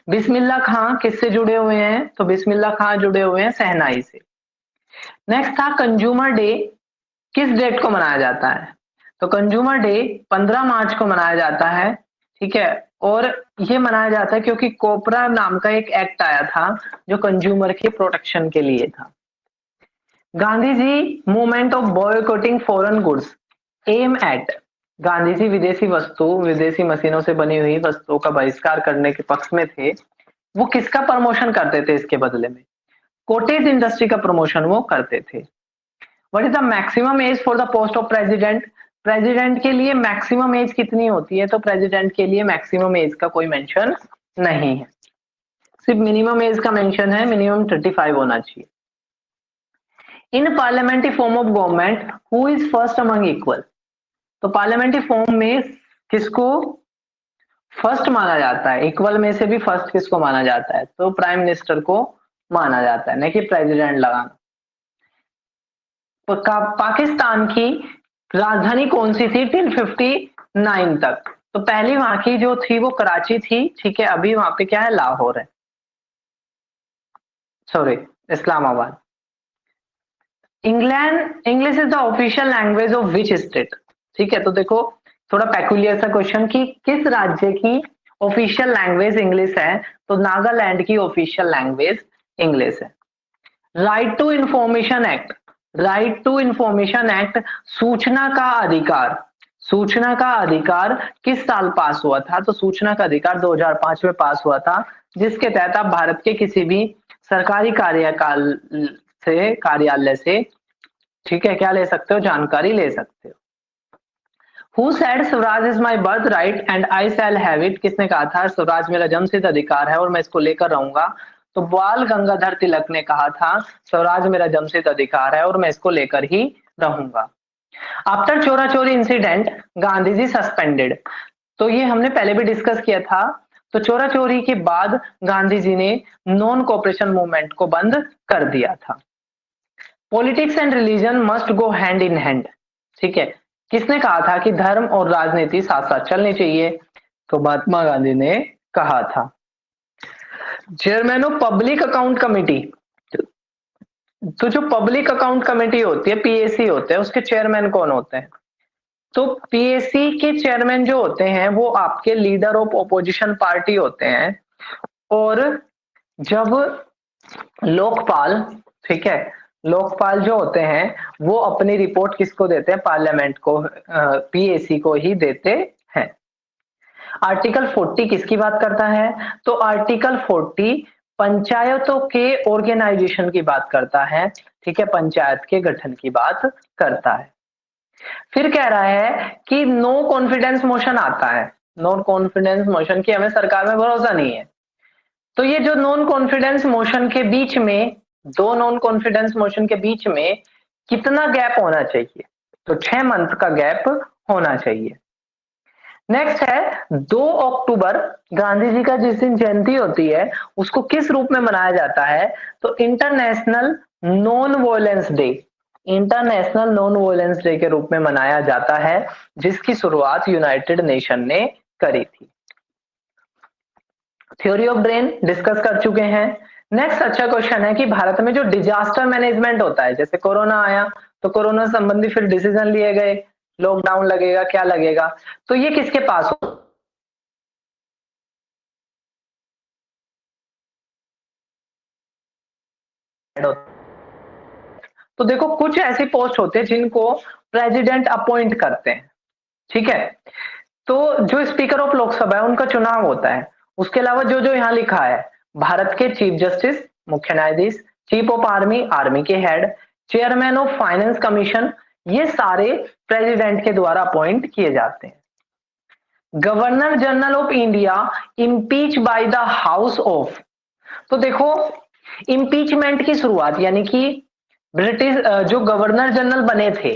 बिस्मिल्लाह खां किससे जुड़े हुए हैं, तो बिस्मिल्लाह खां जुड़े हुए हैं शहनाई से। नेक्स्ट था कंज्यूमर डे किस डेट को मनाया जाता है, तो कंज्यूमर डे 15 मार्च को मनाया जाता है, ठीक है, और ये मनाया जाता है क्योंकि कोपरा नाम का एक एक्ट आया था जो कंज्यूमर के प्रोटेक्शन के लिए था। Gandhi ji movement of boycotting foreign goods एम एट, गांधी जी विदेशी वस्तु, विदेशी मशीनों से बनी हुई वस्तुओं का बहिष्कार करने के पक्ष में थे। वो किसका प्रमोशन करते थे इसके बदले में, कोटेज इंडस्ट्री का प्रमोशन वो करते थे। What is the maximum age for the post of president? President के लिए मैक्सिमम एज कितनी होती है? तो प्रेसिडेंट के लिए मैक्सिमम एज का कोई मेंशन नहीं है, सिर्फ मिनिमम एज का मेंशन है, मिनिमम 35 होना चाहिए। इन parliamentary form of government who is first among equal? तो पार्लियामेंट्री फॉर्म में किसको फर्स्ट माना जाता है? इक्वल में से भी फर्स्ट किसको माना जाता है? तो प्राइम मिनिस्टर को माना जाता है, नहीं कि प्रेसिडेंट लगाना। पाकिस्तान की राजधानी कौन सी थी टिल 59 तक? तो पहली वहां की जो थी वो कराची थी, ठीक है। अभी वहां पे क्या है? लाहौर है, sorry Islamabad. English is the official language of which state? ठीक है, तो देखो थोड़ा पेक्युलियर सा क्वेश्चन कि किस राज्य की ऑफिशियल लैंग्वेज इंग्लिश है? तो नागालैंड की ऑफिशियल लैंग्वेज इंग्लिश है। Right to information act, right to information act सूचना का अधिकार, सूचना का अधिकार किस साल पास हुआ था? तो सूचना का अधिकार 2005 में पास हुआ था, जिसके तहत आप भारत के किसी भी सरकारी कार्यालय से ठीक है क्या ले सकते हो? जानकारी ले सकते हो। Who said Swaraj is my birth right and I shall have it? किसने कहा था स्वराज मेरा जन्मसिद्ध अधिकार है और मैं इसको लेकर रहूंगा? तो बाल गंगाधर तिलक ने कहा था स्वराज मेरा जन्मसिद्ध अधिकार है और मैं इसको लेकर ही रहूंगा। आफ्टर चोरा चोरी इंसिडेंट गांधी जी सस्पेंडेड, तो ये हमने पहले भी डिस्कस किया था। तो चोरा चोरी के बाद गांधी जी ने नॉन कोऑपरेशन मूवमेंट को बंद कर दिया था। Politics and religion must go hand in hand, ठीक है। किसने कहा था कि धर्म और राजनीति साथ साथ चलनी चाहिए? तो महात्मा गांधी ने कहा था। Chairman of public account committee, तो जो पब्लिक अकाउंट कमेटी होती है पीएसी होते हैं, उसके चेयरमैन कौन होते हैं? तो पीएसी के चेयरमैन जो होते हैं वो आपके लीडर ऑफ ओपोजिशन पार्टी होते हैं। और जब लोकपाल, ठीक है, लोकपाल जो होते हैं वो अपनी रिपोर्ट किसको देते हैं? पार्लियामेंट को, पीएसी को ही देते हैं। आर्टिकल 40 किसकी बात करता है? तो आर्टिकल 40 पंचायतों के ऑर्गेनाइजेशन की बात करता है, ठीक है, पंचायत के गठन की बात करता है। फिर कह रहा है कि नो कॉन्फिडेंस मोशन आता है, नो कॉन्फिडेंस मोशन की हमें सरकार में भरोसा नहीं है। तो ये जो नॉन कॉन्फिडेंस मोशन के बीच में, दो नॉन कॉन्फिडेंस मोशन के बीच में कितना गैप होना चाहिए? तो 6 मंथ का गैप होना चाहिए। नेक्स्ट है 2 अक्टूबर गांधी जी का जिस दिन जयंती होती है उसको किस रूप में मनाया जाता है? तो international non violence day, international non violence day के रूप में मनाया जाता है, जिसकी शुरुआत यूनाइटेड नेशन ने करी थी। थ्योरी ऑफ ब्रेन डिस्कस कर चुके हैं। नेक्स्ट अच्छा क्वेश्चन है कि भारत में जो डिजास्टर मैनेजमेंट होता है, जैसे कोरोना आया तो कोरोना संबंधी फिर डिसीजन लिए गए, लॉकडाउन लगेगा, क्या लगेगा, तो ये किसके पास हो? तो देखो कुछ ऐसी पोस्ट होते हैं जिनको प्रेसिडेंट अपॉइंट करते हैं, ठीक है। तो जो स्पीकर ऑफ लोकसभा है उनका चुनाव होता है। उसके अलावा जो जो यहाँ लिखा है, भारत के चीफ जस्टिस मुख्य न्यायाधीश, चीफ ऑफ आर्मी आर्मी के head, chairman of finance commission, ये सारे प्रेसिडेंट के द्वारा अपॉइंट किए जाते हैं। Governor general of India impeach by the house of, तो देखो इम्पीचमेंट की शुरुआत यानी कि ब्रिटिश जो गवर्नर जनरल बने थे,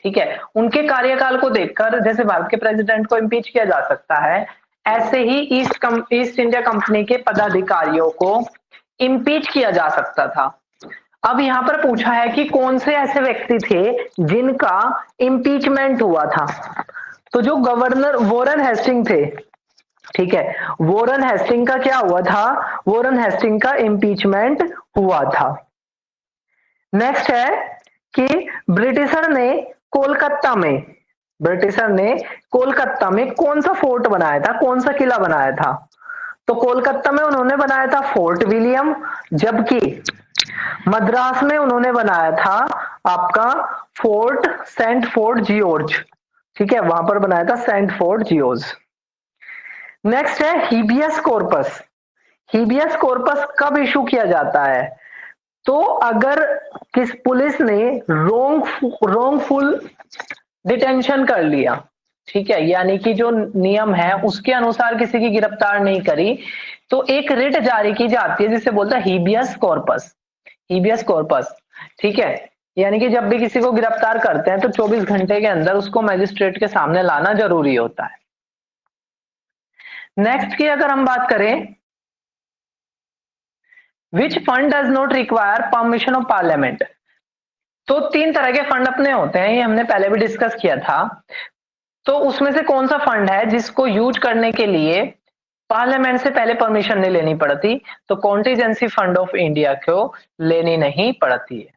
ठीक है, उनके कार्यकाल को देखकर जैसे भारत के प्रेसिडेंट को इम्पीच किया जा सकता है, ऐसे ही ईस्ट इंडिया कंपनी के पदाधिकारियों को इम्पीच किया जा सकता था। अब यहां पर पूछा है कि कौन से ऐसे व्यक्ति थे जिनका इम्पीचमेंट हुआ था? तो जो गवर्नर वॉरेन हेस्टिंग थे, ठीक है, वॉरेन हेस्टिंग का क्या हुआ था? वॉरेन हेस्टिंग का इम्पीचमेंट हुआ था। नेक्स्ट है कि ब्रिटिशर ने कोलकाता में, ब्रिटिशर ने कोलकाता में कौन सा फोर्ट बनाया था, कौन सा किला बनाया था? तो कोलकाता में उन्होंने बनाया था फोर्ट विलियम, जबकि मद्रास में उन्होंने बनाया था आपका सेंट फोर्ट जियोर्ज, ठीक है, वहां पर बनाया था सेंट फोर्ट जियोर्ज। नेक्स्ट है हीबियस कॉर्पस, हीबियस कॉर्पस कब इशू किया जाता है? तो अगर किस पुलिस ने रोंगफुल डिटेंशन कर लिया, ठीक है, यानी कि जो नियम है उसके अनुसार किसी की गिरफ्तार नहीं करी, तो एक रिट जारी की जाती है जिसे बोलता है हीबियस कॉर्पस। हीबियस कॉर्पस, ठीक है, यानी कि जब भी किसी को गिरफ्तार करते हैं तो 24 घंटे के अंदर उसको मजिस्ट्रेट के सामने लाना जरूरी होता है। नेक्स्ट की अगर हम बात करें, which fund does not require permission of parliament. तो 3 तरह के फंड अपने होते हैं, ये हमने पहले भी डिस्कस किया था। तो उसमें से कौन सा फंड है जिसको यूज करने के लिए पार्लियामेंट से पहले परमिशन नहीं लेनी पड़ती, तो कॉन्टीजेंसी फंड ऑफ इंडिया को लेनी नहीं पड़ती है।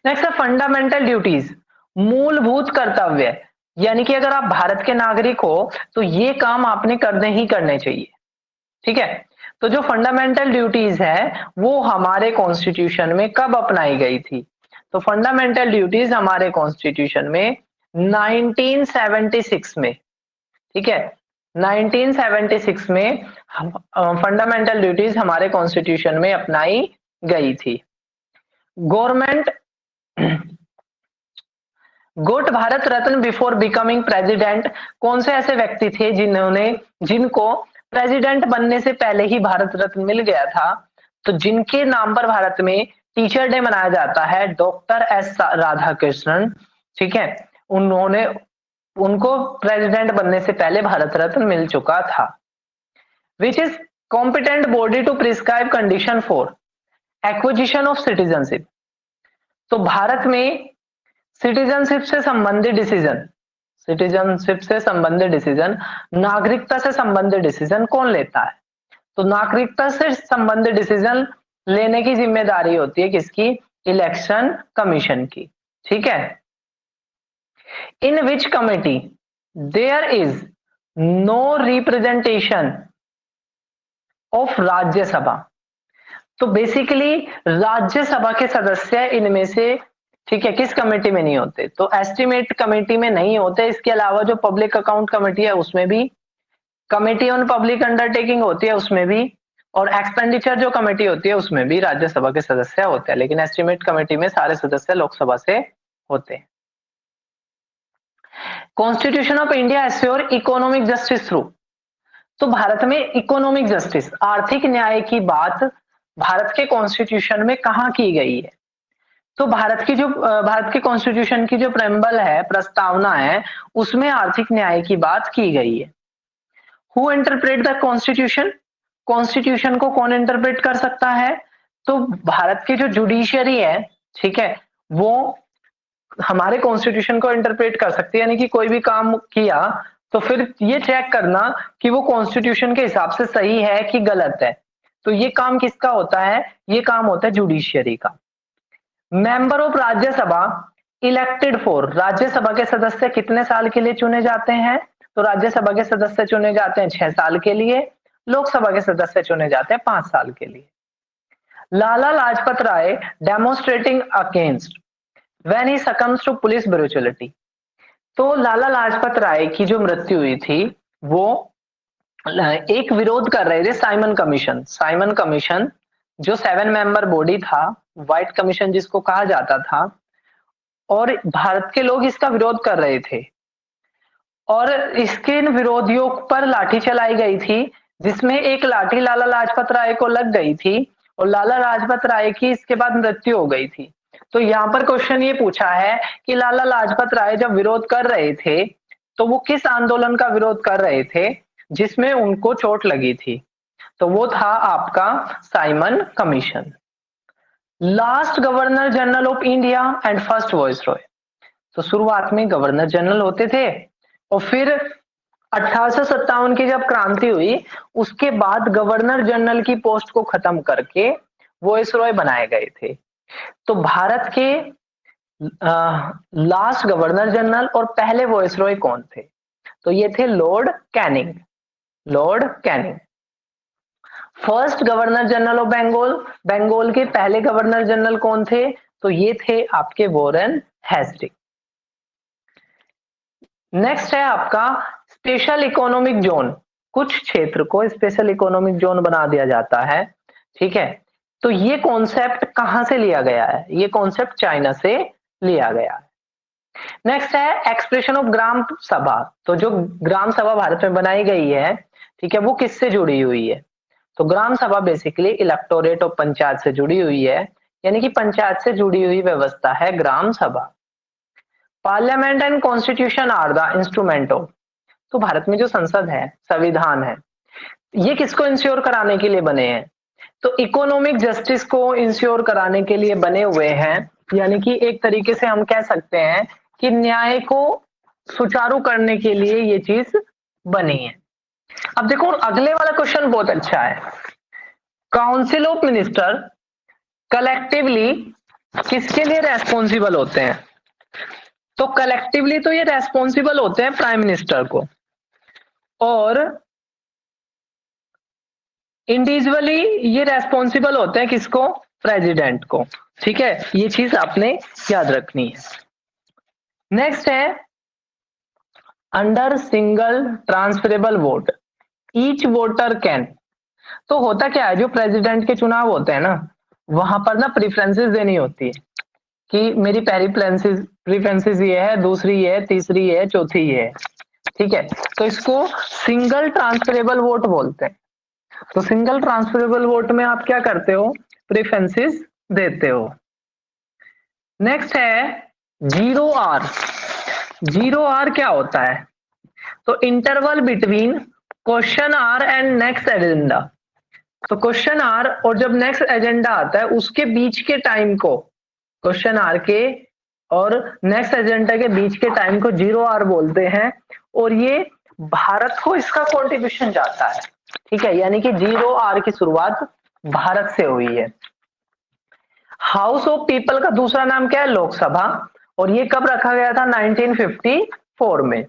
नेक्स्ट है फंडामेंटल ड्यूटीज, मूलभूत कर्तव्य, यानी कि अगर आप भारत के नागरिक हो तो ये काम आपने करने ही करने चाहिए, ठीक है। तो जो फंडामेंटल ड्यूटीज है वो हमारे कॉन्स्टिट्यूशन में कब अपनाई गई थी, तो फंडामेंटल ड्यूटीज हमारे कॉन्स्टिट्यूशन में 1976 में, ठीक है, 1976 में फंडामेंटल ड्यूटीज हमारे कॉन्स्टिट्यूशन में अपनाई गई थी। Government good Bharat Ratna before becoming president, कौन से ऐसे व्यक्ति थे जिनको प्रेसिडेंट बनने से पहले ही भारत रत्न मिल गया था, तो जिनके नाम पर भारत में टीचर डे मनाया जाता है, डॉक्टर एस राधाकृष्णन, ठीक है, उन्होंने उनको प्रेसिडेंट बनने से पहले भारत रत्न मिल चुका था। Which is competent body to prescribe condition for acquisition of citizenship. तो भारत में सिटीजनशिप से संबंधित डिसीजन, नागरिकता से संबंधित डिसीजन कौन लेता है, तो नागरिकता से संबंधित डिसीजन लेने की जिम्मेदारी होती है किसकी, इलेक्शन कमीशन की, ठीक है। In which committee there is no representation of Rajya Sabha. तो बेसिकली राज्यसभा के सदस्य इनमें से, ठीक है, किस कमेटी में नहीं होते, तो एस्टिमेट कमेटी में नहीं होते। इसके अलावा जो पब्लिक अकाउंट कमेटी है उसमें भी, कमेटी ऑन पब्लिक अंडरटेकिंग होती है उसमें भी, और एक्सपेंडिचर जो कमेटी होती है उसमें भी राज्यसभा के सदस्य होते हैं, लेकिन एस्टिमेट कमेटी में सारे सदस्य लोकसभा से होते हैं। Constitution of India assure economic justice through. तो भारत में इकोनॉमिक जस्टिस, आर्थिक न्याय की बात भारत के कॉन्स्टिट्यूशन में कहां की गई है, तो भारत के कॉन्स्टिट्यूशन की जो प्रेम्बल है, प्रस्तावना है, उसमें आर्थिक न्याय की बात की गई है। Who interpret the constitution, constitution को कौन इंटरप्रेट कर सकता है, तो भारत की जो जुडिशियरी है, ठीक है, वो हमारे कॉन्स्टिट्यूशन को इंटरप्रेट कर सकती है, यानी कि कोई भी काम किया तो फिर ये चेक करना कि वो कॉन्स्टिट्यूशन के हिसाब से सही है कि गलत है, तो ये काम किसका होता है, ये काम होता है जुडिशियरी का। Member of Rajya Sabha elected for, Rajya Sabha के सदस्य कितने साल के लिए चुने जाते हैं, तो राज्यसभा के सदस्य चुने जाते हैं 6 साल के लिए, लोकसभा के सदस्य चुने जाते हैं 5 साल के लिए। Lala Lajpat Rai demonstrating against when he succumbs to police brutality. तो लाला लाजपत राय की जो मृत्यु हुई थी वो एक विरोध कर रहे थे साइमन कमीशन जो 7 मेंबर बॉडी था, व्हाइट कमीशन जिसको कहा जाता था, और भारत के लोग इसका विरोध कर रहे थे, और इसके विरोधियों पर लाठी चलाई गई थी, जिसमें एक लाठी लाला लाजपत राय को लग गई थी और लाला लाजपत राय की इसके बाद मृत्यु हो गई थी। तो यहाँ पर क्वेश्चन ये पूछा है कि लाला लाजपत राय जब विरोध कर रहे थे तो वो किस आंदोलन का विरोध कर रहे थे जिसमें उनको चोट लगी थी, तो वो था आपका Simon commission. Last governor general of India and first viceroy. तो शुरुआत में गवर्नर जनरल होते थे और फिर 1857 की जब क्रांति हुई उसके बाद गवर्नर जनरल की पोस्ट को खत्म करके वाइसरॉय बनाए गए थे। तो भारत के लास्ट गवर्नर जनरल और पहले वाइसरॉय कौन थे, तो ये थे Lord Canning. First governor general of Bengal के पहले गवर्नर जनरल कौन थे, तो ये थे आपके वॉरेन हेस्टिंग। नेक्स्ट है आपका स्पेशल इकोनॉमिक जोन, कुछ क्षेत्र को स्पेशल इकोनॉमिक जोन बना दिया जाता है, ठीक है। तो ये कॉन्सेप्ट कहां से लिया गया है? ये कॉन्सेप्ट चाइना से लिया गया है। नेक्स्ट है एक्सप्रेशन ऑफ ग्राम सभा। तो जो ग्राम सभा भारत में बनाई गई है, ठीक है, वो किससे जुड़ी हुई है? तो ग्राम सभा बेसिकली इलेक्टोरेट और पंचायत से जुड़ी हुई है, यानी कि पंचायत से जुड़ी हुई व्यवस्था है gram sabha. Parliament and constitution are the instrument of. तो भारत में जो संसद है, संविधान है, ये किसको इंश्योर कराने के लिए बने हैं? तो इकोनॉमिक जस्टिस को इंश्योर कराने के लिए बने हुए हैं, यानी कि एक तरीके से हम कह सकते हैं कि न्याय को सुचारू करने के लिए ये चीज बनी है। अब देखो अगले वाला क्वेश्चन बहुत अच्छा है। काउंसिल ऑफ मिनिस्टर कलेक्टिवली किसके लिए रेस्पॉन्सिबल होते हैं? तो कलेक्टिवली तो ये रेस्पॉन्सिबल होते हैं प्राइम मिनिस्टर को, और इंडिविजुअली ये रेस्पॉन्सिबल होते हैं किसको? प्रेसिडेंट को। ठीक है, ये चीज आपने याद रखनी है। नेक्स्ट है under single transferable vote each voter can. तो होता क्या है, जो प्रेसिडेंट के चुनाव होते हैं ना, वहां पर ना प्रेफरेंसेस देनी होती है कि मेरी पहली प्रेफरेंसेस ये है, दूसरी ये है, तीसरी ये है, चौथी ये है। ठीक है, तो इसको सिंगल ट्रांसफरेबल वोट बोलते हैं। तो सिंगल ट्रांसफरेबल वोट में आप क्या करते हो? प्रेफरेंसेस देते हो। नेक्स्ट है जीरो आर। जीरो आर क्या होता है? तो interval between question hour and next agenda. तो क्वेश्चन आर और जब नेक्स्ट एजेंडा आता है उसके बीच के टाइम को, क्वेश्चन आर के और नेक्स्ट एजेंडा के बीच के टाइम को जीरो आर बोलते हैं, और ये भारत को इसका कॉन्ट्रीब्यूशन जाता है। ठीक है, यानी कि जीरो आर की शुरुआत भारत से हुई है। हाउस ऑफ पीपल का दूसरा नाम क्या है? लोकसभा, और ये कब रखा गया था? 1954 में।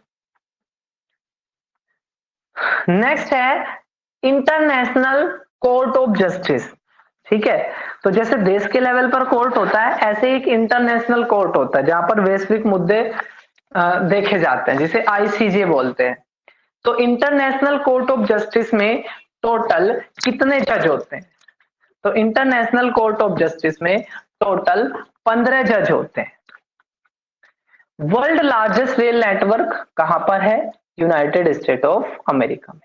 नेक्स्ट है इंटरनेशनल कोर्ट ऑफ जस्टिस। ठीक है, तो जैसे देश के लेवल पर कोर्ट होता है, ऐसे एक इंटरनेशनल कोर्ट होता है जहां पर वैश्विक मुद्दे देखे जाते हैं, जिसे आईसीजे बोलते हैं। तो इंटरनेशनल कोर्ट ऑफ जस्टिस में टोटल कितने जज होते हैं? तो इंटरनेशनल कोर्ट ऑफ जस्टिस में टोटल 15 जज होते हैं। वर्ल्ड लार्जेस्ट रेल नेटवर्क कहां पर है? यूनाइटेड स्टेट ऑफ अमेरिका में।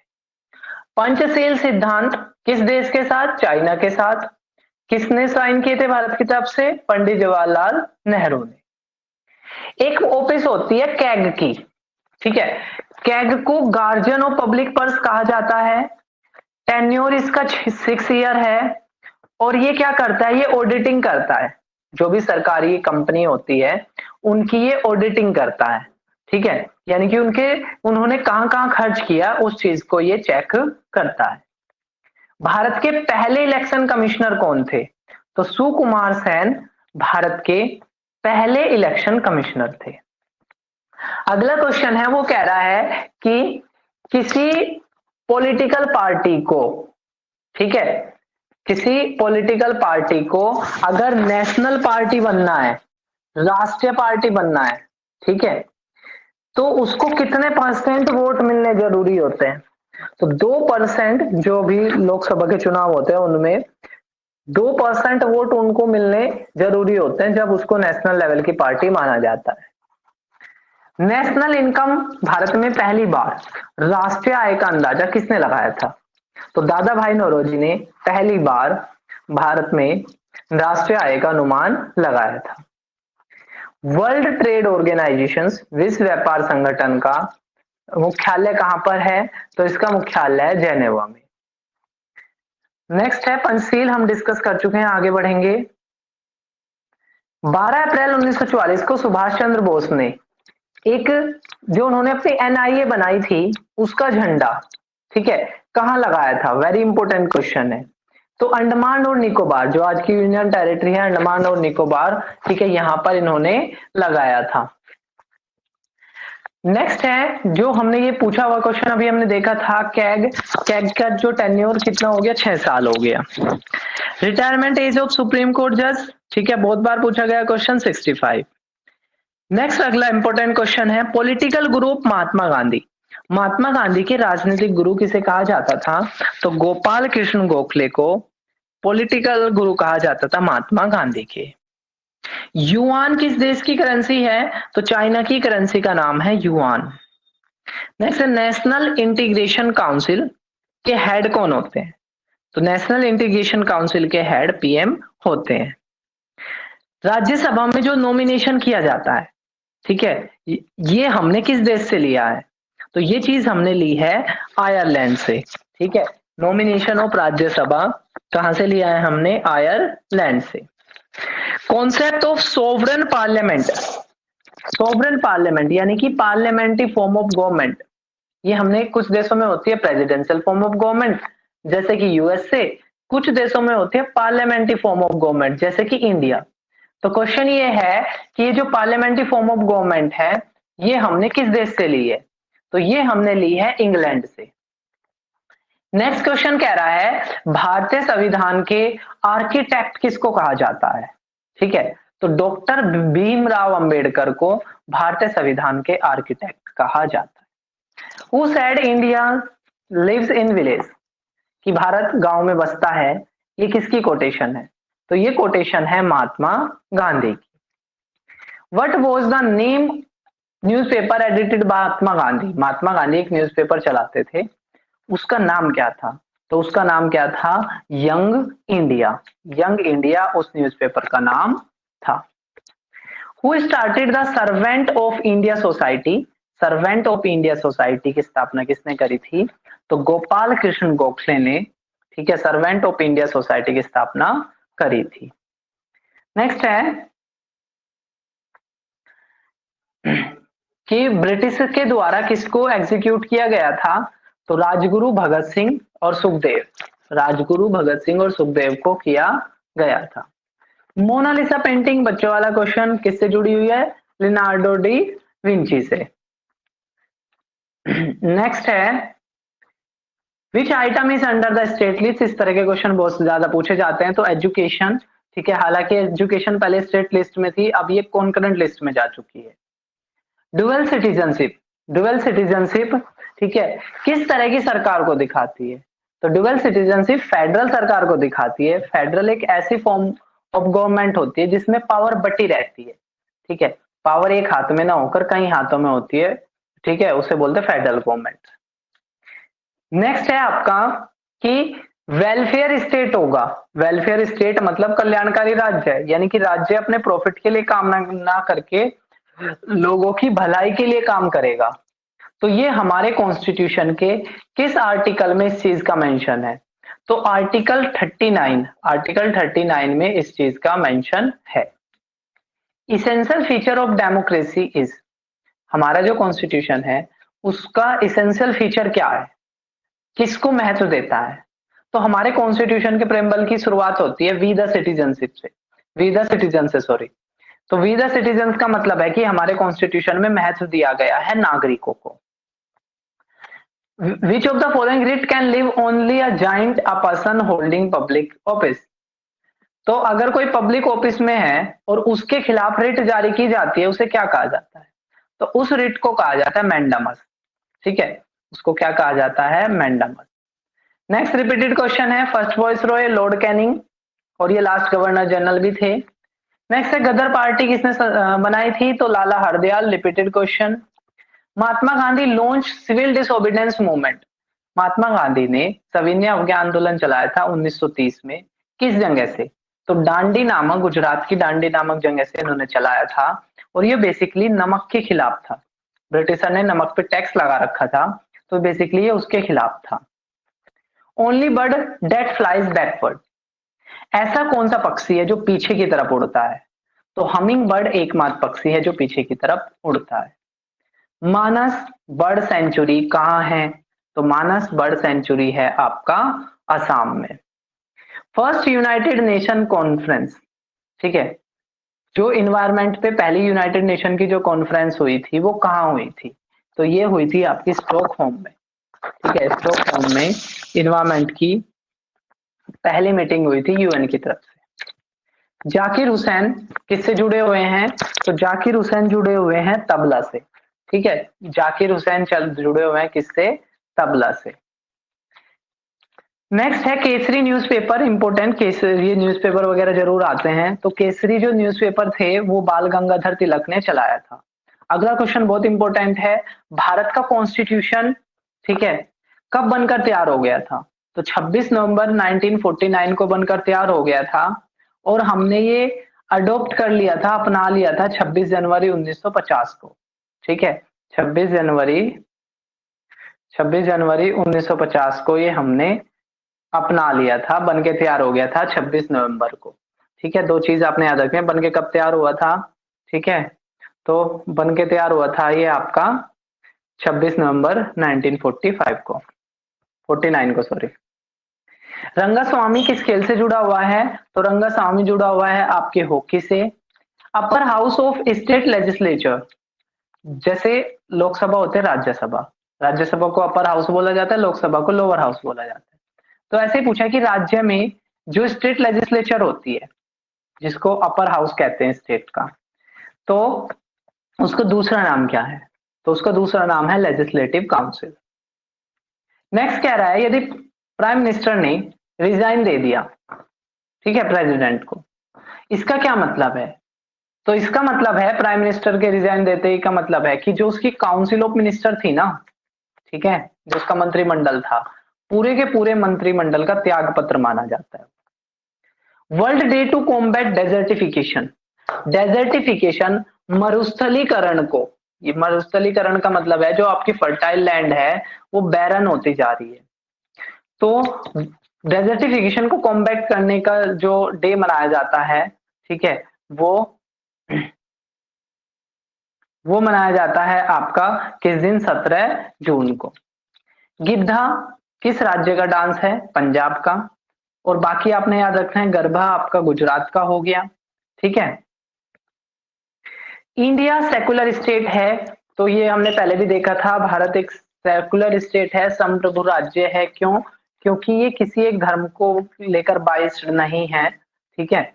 पंचशील सिद्धांत किस देश के साथ? चाइना के साथ। किसने साइन किए थे भारत की तरफ से? पंडित जवाहरलाल नेहरू ने। एक ऑफिस होती है कैग की। ठीक है, कैग को गार्जियन ऑफ पब्लिक पर्स कहा जाता है। टेन्योर इसका 6 ईयर है, और ये क्या करता है? ये ऑडिटिंग करता है। जो भी सरकारी कंपनी होती है उनकी ये ऑडिटिंग करता है। ठीक है, यानी कि उन्होंने कहां कहां खर्च किया उस चीज को ये चेक करता है। भारत के पहले इलेक्शन कमिश्नर कौन थे? तो सुकुमार सेन भारत के पहले इलेक्शन कमिश्नर थे। अगला क्वेश्चन है, वो कह रहा है कि किसी पॉलिटिकल पार्टी को, ठीक है, किसी पॉलिटिकल पार्टी को अगर नेशनल पार्टी बनना है, राष्ट्रीय पार्टी बनना है, ठीक है, तो उसको कितने % वोट मिलने जरूरी होते हैं? तो 2%, जो भी लोकसभा के चुनाव होते हैं उनमें 2% वोट उनको मिलने जरूरी होते हैं जब उसको नेशनल लेवल की पार्टी माना जाता है। नेशनल इनकम भारत में पहली बार राष्ट्रीय आय का अंदाजा किसने लगाया था? तो दादा भाई नौरोजी ने पहली बार भारत में राष्ट्रीय आय का अनुमान लगाया था। वर्ल्ड ट्रेड ऑर्गेनाइजेशन, विश्व व्यापार संगठन का मुख्यालय कहां पर है? तो इसका मुख्यालय है जेनेवा में। नेक्स्ट है पंचशील, हम डिस्कस कर चुके हैं, आगे बढ़ेंगे। 12 अप्रैल 1944 को सुभाष चंद्र बोस ने एक, जो उन्होंने अपनी एनआईए बनाई थी, उसका झंडा, ठीक है, कहां लगाया था? वेरी इंपॉर्टेंट क्वेश्चन है। तो अंडमान और निकोबार, जो आज की यूनियन टेरिटरी है अंडमान और निकोबार, ठीक है, यहां पर इन्होंने लगाया था। नेक्स्ट है, जो हमने ये पूछा हुआ क्वेश्चन अभी हमने देखा था, कैग का जो टेन्योर कितना हो गया? 6 साल हो गया। Retirement age of supreme court जज, ठीक है, बहुत बार पूछा गया क्वेश्चन, 65। नेक्स्ट अगला इंपॉर्टेंट क्वेश्चन है, पॉलिटिकल ग्रुप महात्मा गांधी। महात्मा गांधी के राजनीतिक गुरु किसे कहा जाता था? तो गोपाल कृष्ण गोखले को पॉलिटिकल गुरु कहा जाता था महात्मा गांधी के। युआन किस देश की करेंसी है? तो चाइना की करेंसी का नाम है yuan. Next, national integration council के हेड कौन होते हैं? तो नेशनल इंटीग्रेशन काउंसिल के हेड पीएम होते हैं। राज्यसभा में जो नॉमिनेशन किया जाता है, ठीक है, ये हमने किस देश से लिया है? तो ये चीज हमने ली है आयरलैंड से। ठीक है, नॉमिनेशन ऑफ राज्यसभा कहां से लिया है हमने? आयरलैंड से। Concept of sovereign parliament, sovereign parliament यानी कि पार्लियामेंट्री फॉर्म ऑफ गवर्नमेंट, ये हमने कुछ देशों में होती है प्रेसिडेंशियल फॉर्म ऑफ गवर्नमेंट जैसे कि यूएसए, कुछ देशों में होती है पार्लियामेंट्री फॉर्म ऑफ गवर्नमेंट जैसे कि इंडिया। तो क्वेश्चन ये है कि ये जो पार्लियामेंट्री फॉर्म ऑफ गवर्नमेंट है ये हमने किस देश से ली है? तो ये हमने ली है इंग्लैंड से। नेक्स्ट क्वेश्चन कह रहा है भारतीय संविधान के आर्किटेक्ट किसको कहा जाता है? ठीक है, तो डॉक्टर भीमराव अंबेडकर को भारतीय संविधान के आर्किटेक्ट कहा जाता है। Who said India lives in village, कि भारत गांव में बसता है, ये किसकी कोटेशन है? तो ये कोटेशन है महात्मा गांधी की। What was the name newspaper edited Mahatma Gandhi, Mahatma Gandhi एक न्यूज़पेपर चलाते थे, उसका नाम क्या था? तो उसका नाम क्या था? Young India. यंग इंडिया उस न्यूज़पेपर का नाम था। Who started the servant of India society, servant of India society की स्थापना किसने करी थी? तो गोपाल कृष्ण गोखले ने, ठीक है, सर्वेंट ऑफ इंडिया सोसाइटी की स्थापना करी थी। नेक्स्ट है कि ब्रिटिश के द्वारा किसको एग्जीक्यूट किया गया था? तो राजगुरु भगत सिंह और सुखदेव, राजगुरु भगत सिंह और सुखदेव को किया गया था। मोनालिसा पेंटिंग, बच्चों वाला क्वेश्चन, किससे जुड़ी हुई है? लियोनार्डो डी विंची से। नेक्स्ट है विच item is under the state list, इस तरह के क्वेश्चन बहुत ज्यादा पूछे जाते हैं। तो एजुकेशन, ठीक है, हालांकि एजुकेशन पहले स्टेट लिस्ट में थी, अब ये कॉन्करेंट लिस्ट में जा चुकी है। डुअल सिटीजनशिप, डुअल सिटीजनशिप, ठीक है, किस तरह की सरकार को दिखाती है? तो डुअल सिटीजनशिप फेडरल सरकार को दिखाती है। फेडरल एक ऐसी फॉर्म ऑफ गवर्नमेंट होती है जिसमें पावर बटी रहती है, ठीक है, पावर एक हाथ में ना होकर कई हाथों में होती है, ठीक है, उसे बोलते हैं फेडरल गवर्नमेंट। नेक्स्ट है आपका कि वेलफेयर स्टेट होगा, वेलफेयर स्टेट मतलब कल्याणकारी राज्य है, यानी कि राज्य अपने प्रॉफिट के लिए काम ना करके लोगों की भलाई के लिए काम करेगा। तो ये हमारे कॉन्स्टिट्यूशन के किस आर्टिकल में इस चीज का मेंशन है? तो आर्टिकल 39, आर्टिकल 39 में इस चीज का मेंशन है। Essential feature of democracy is, हमारा जो कॉन्स्टिट्यूशन है उसका इसेंशियल फीचर क्या है, किसको महत्व देता है? तो हमारे कॉन्स्टिट्यूशन के प्रेम्बल की शुरुआत होती है वी द सिटीजनशिप से, वी द सिटीजन से, सॉरी। तो वी द सिटीजन का मतलब है कि हमारे कॉन्स्टिट्यूशन में महत्व दिया गया है नागरिकों को। Which of the following writ can live only a joint a person holding public office, तो अगर कोई पब्लिक ऑफिस में है और उसके खिलाफ रिट जारी की जाती है उसे क्या कहा जाता है? तो उस रिट को कहा जाता है मैंडामस, ठीक है, उसको क्या कहा जाता है? मैंडामस। नेक्स्ट रिपीटेड क्वेश्चन है, first voice Roy Lord Canning, और ये लास्ट गवर्नर जनरल भी थे। नेक्स्ट है गदर पार्टी किसने बनाई थी? तो Lala Hardayal, repeated question. Mahatma Gandhi launch civil disobedience movement, Mahatma Gandhi ने सविनय अवज्ञा आंदोलन चलाया था 1930 में, किस जगह से? तो डांडी नामक, गुजरात की डांडी नामक जगह से इन्होंने चलाया था, और ये बेसिकली नमक के खिलाफ था। ब्रिटिशर ने नमक पे टैक्स लगा रखा था, तो बेसिकली ये उसके खिलाफ था। Only bird that flies backward, ऐसा कौन सा पक्षी है जो पीछे की तरफ उड़ता है? तो हमिंग बर्ड एकमात्र पक्षी है जो पीछे की तरफ उड़ता है। मानस बर्ड सेंचुरी कहाँ है? तो मानस बर्ड सेंचुरी है आपका असम में। फर्स्ट यूनाइटेड नेशन कॉन्फ्रेंस, ठीक है, जो इन्वायरमेंट पे पहली यूनाइटेड नेशन की जो कॉन्फ्रेंस हुई थी वो कहाँ हुई थी? तो ये हुई थी आपकी स्टॉकहोम में, ठीक है, स्टॉकहोम में इन्वायरमेंट की पहली मीटिंग हुई थी यूएन की तरफ से। जाकिर हुसैन किससे जुड़े हुए हैं? तो जाकिर हुसैन जुड़े हुए हैं तबला से, ठीक है, जाकिर हुसैन जुड़े हुए हैं किससे? तबला से। नेक्स्ट है केसरी न्यूज़पेपर, इंपोर्टेंट केसरी, ये न्यूज़पेपर वगैरह जरूर आते हैं। तो केसरी जो न्यूज़पेपर थे वो बाल गंगाधर तिलक ने चलाया था। अगला क्वेश्चन बहुत इंपॉर्टेंट है, भारत का कॉन्स्टिट्यूशन, ठीक है, कब बनकर तैयार हो गया था? तो 26 नवंबर 1949 को बनकर तैयार हो गया था और हमने ये अडॉप्ट कर लिया था, अपना लिया था 26 जनवरी 1950 को, ठीक है। 26 जनवरी 1950 को ये हमने अपना लिया था, बन के तैयार हो गया था 26 नवंबर को, ठीक है। दो चीज आपने याद रखनी है, बन के कब तैयार हुआ था, ठीक है। तो बन के तैयार हुआ था ये आपका 26 नवंबर 1945 को, 49 को, सॉरी। रंगास्वामी किस खेल से जुड़ा हुआ है? तो रंगास्वामी जुड़ा हुआ है आपके हॉकी से। Upper house of state legislature, जैसे लोकसभा होते हैं राज्यसभा, राज्यसभा को अपर हाउस बोला जाता है, लोकसभा को लोअर हाउस बोला जाता है। तो ऐसे पूछा कि राज्य में जो स्टेट लेजिस्लेचर होती है, जिसको अपर हाउस कहते हैं स्टेट का, तो उसका दूसरा नाम क्या है? तो उसका दूसरा नाम है लेजिस्लेटिव काउंसिल। नेक्स्ट कह रहा है, यदि प्राइम मिनिस्टर ने रिजाइन दे दिया, ठीक है, प्रेसिडेंट को, इसका क्या मतलब है? तो इसका मतलब है, प्राइम मिनिस्टर के रिजाइन देते ही का मतलब है कि जो उसकी काउंसिल ऑफ मिनिस्टर थी ना, ठीक है, जो उसका मंत्रिमंडल था, पूरे के पूरे मंत्रिमंडल का त्याग पत्र माना जाता है। World day to combat desertification, desertification मरुस्थलीकरण को, ये मरुस्थलीकरण का मतलब है जो आपकी फर्टाइल लैंड है वो बैरन होती जा रही है। तो डेजर्टिफिकेशन को कॉम्बैट करने का जो डे मनाया जाता है, ठीक है, वो मनाया जाता है आपका किस दिन? 17 जून को। गिद्धा किस राज्य का डांस है? पंजाब का। और बाकी आपने याद रखना है, गरबा आपका गुजरात का हो गया, ठीक है। इंडिया सेकुलर स्टेट है, तो ये हमने पहले भी देखा था, भारत एक सेकुलर स्टेट है, संप्रभु राज्य है। क्यों? क्योंकि ये किसी एक धर्म को लेकर बाइस्ड नहीं है, ठीक है।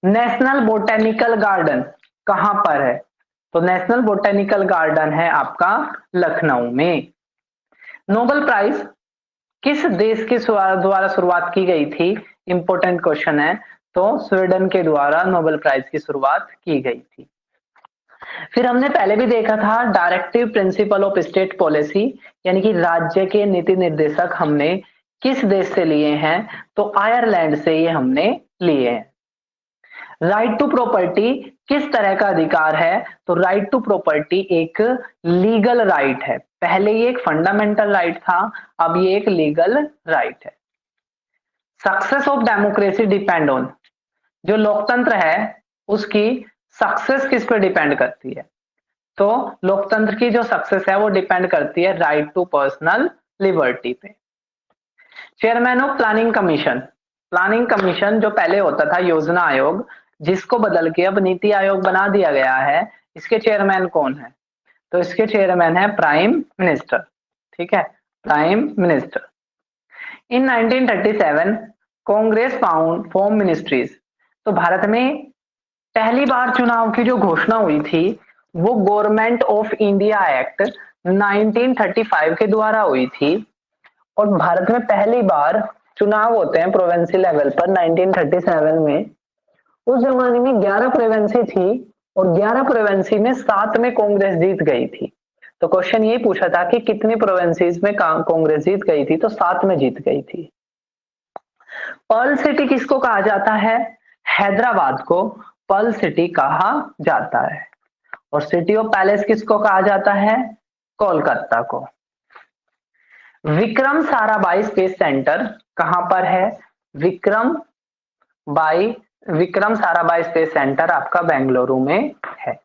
नेशनल बोटेनिकल गार्डन कहां पर है? तो नेशनल बोटेनिकल गार्डन है आपका लखनऊ में। नोबेल प्राइज किस देश के द्वारा शुरुआत की गई थी? इंपॉर्टेंट क्वेश्चन है। तो स्वीडन के द्वारा नोबेल प्राइज की शुरुआत की गई थी। फिर हमने पहले भी देखा था directive principle of state policy, यानी कि राज्य के नीति निर्देशक हमने किस देश से लिए हैं? तो आयरलैंड से ये हमने लिए हैं। राइट टू प्रॉपर्टी किस तरह का अधिकार है? तो राइट टू प्रॉपर्टी एक लीगल राइट है। पहले ये एक फंडामेंटल राइट था, अब ये एक लीगल राइट है। Success of democracy depend on, जो लोकतंत्र है उसकी सक्सेस किस पे डिपेंड करती है? तो लोकतंत्र की जो सक्सेस है वो डिपेंड करती है राइट टू पर्सनल लिबर्टी पे। Chairman of planning commission, planning commission जो पहले होता था योजना आयोग, जिसको बदल के अब नीति आयोग बना दिया गया है, इसके चेयरमैन कौन है? तो इसके चेयरमैन है प्राइम मिनिस्टर, ठीक है, प्राइम मिनिस्टर। इन 1937 कांग्रेस फाउंड फॉर्म मिनिस्ट्रीज, तो भारत में पहली बार चुनाव की जो घोषणा हुई थी वो गवर्नमेंट ऑफ इंडिया एक्ट 1935 के द्वारा हुई थी। और भारत में पहली बार चुनाव होते हैं प्रोविंसी लेवल पर 1937 में। उस जमाने में 11 प्रोविंसी थी और 11 प्रोविंसी में 7 में कांग्रेस जीत गई थी। तो क्वेश्चन ये पूछा था कि कितनी प्रोविंसीज में कांग्रेस जीत गई थी? तो 7 में जीत गई थी। पर्ल सिटी किसको कहा जाता है? हैदराबाद को पर्ल सिटी कहा जाता है। और सिटी ऑफ पैलेस किसको कहा जाता है? कोलकाता को। विक्रम साराभाई स्पेस सेंटर कहां पर है? विक्रम साराभाई स्पेस सेंटर आपका बेंगलुरु में है।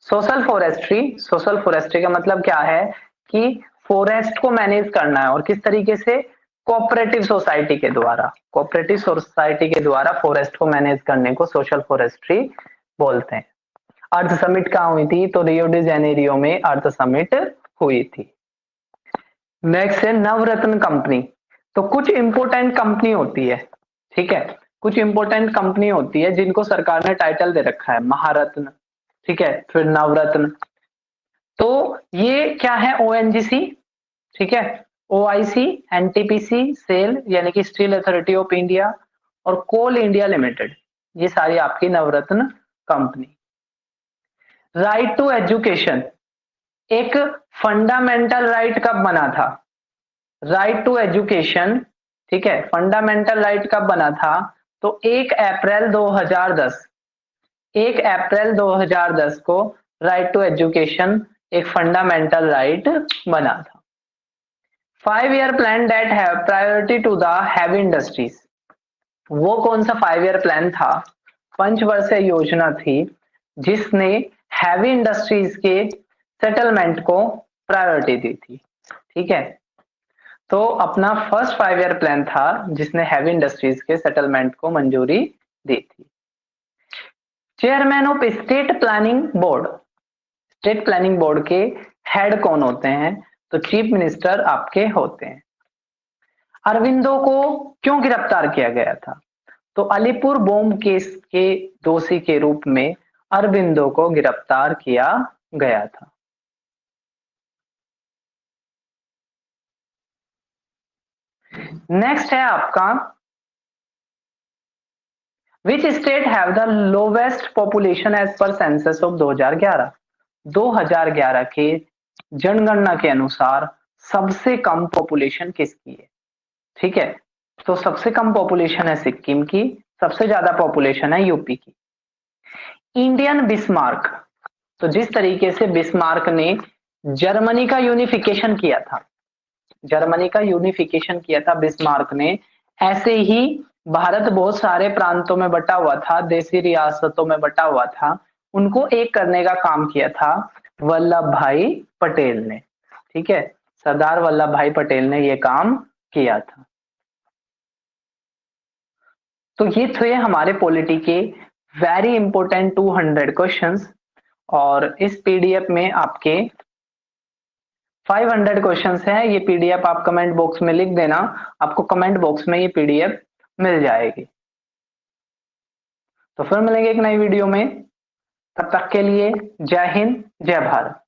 सोशल फॉरेस्ट्री, सोशल फॉरेस्ट्री का मतलब क्या है कि फॉरेस्ट को मैनेज करना है, और किस तरीके से? कोऑपरेटिव सोसाइटी के द्वारा, कोऑपरेटिव सोसाइटी के द्वारा फॉरेस्ट को मैनेज करने को सोशल फॉरेस्ट्री बोलते हैं। अर्थ समिट कहाँ हुई थी? तो रियो डी जेनेरियो में अर्थ समिट हुई थी। नेक्स्ट है नवरत्न कंपनी। तो कुछ इंपोर्टेंट कंपनी होती है, ठीक है, कुछ इंपोर्टेंट कंपनी होती है जिनको सरकार ने टाइटल दे रखा है महारत्न, ठीक है, फिर नवरत्न। तो ये क्या है? ओएनजीसी, ठीक है, ओआईसी, एनटीपीसी, सेल यानी कि स्टील अथॉरिटी ऑफ इंडिया और कोल इंडिया लिमिटेड, ये सारी आपकी नवरत्न कंपनी। राइट टू एजुकेशन एक फंडामेंटल राइट कब बना था? राइट टू एजुकेशन, ठीक है, फंडामेंटल राइट कब बना था? तो 1 अप्रैल 2010, 1 अप्रैल 2010 को राइट टू एजुकेशन एक फंडामेंटल राइट बना था। 5-year plan that have priority to the heavy industries, वो कौन सा 5-year प्लान था? पंचवर्षीय योजना थी जिसने हैवी इंडस्ट्रीज के सेटलमेंट को प्रायोरिटी दी थी, ठीक है। तो अपना फर्स्ट 5-year प्लान था जिसने हैवी इंडस्ट्रीज के सेटलमेंट को मंजूरी दी थी। Chairman of state planning board, state planning board के हेड कौन होते हैं? तो चीफ मिनिस्टर आपके होते हैं। अरविंदो को क्यों गिरफ्तार किया गया था? तो अलीपुर बॉम्ब केस के दोषी के रूप में अरविंदो को गिरफ्तार किया गया था। नेक्स्ट है आपका, which state have the lowest population as per census of 2011, 2011 के जनगणना के अनुसार सबसे कम पॉपुलेशन किसकी है? ठीक है, तो सबसे कम पॉपुलेशन है सिक्किम की, सबसे ज्यादा पॉपुलेशन है यूपी की। इंडियन बिस्मार्क, तो जिस तरीके से बिस्मार्क ने जर्मनी का यूनिफिकेशन किया था, जर्मनी का यूनिफिकेशन किया था बिस्मार्क ने, ऐसे ही भारत बहुत सारे प्रांतों में बटा हुआ था, देशी रियासतों में बटा हुआ था, उनको एक करने का काम किया था वल्लभ भाई पटेल ने, ठीक है, सरदार वल्लभ भाई पटेल ने ये काम किया था। तो ये थे हमारे पॉलिटी के वेरी इंपॉर्टेंट 200 क्वेश्चंस, और इस पीडीएफ में आपके 500 क्वेश्चंस हैं। ये पीडीएफ आप कमेंट बॉक्स में लिख देना, आपको कमेंट बॉक्स में ये पीडीएफ मिल जाएगी। तो फिर मिलेंगे एक नई वीडियो में, तब तक के लिए जय हिंद, जय भारत।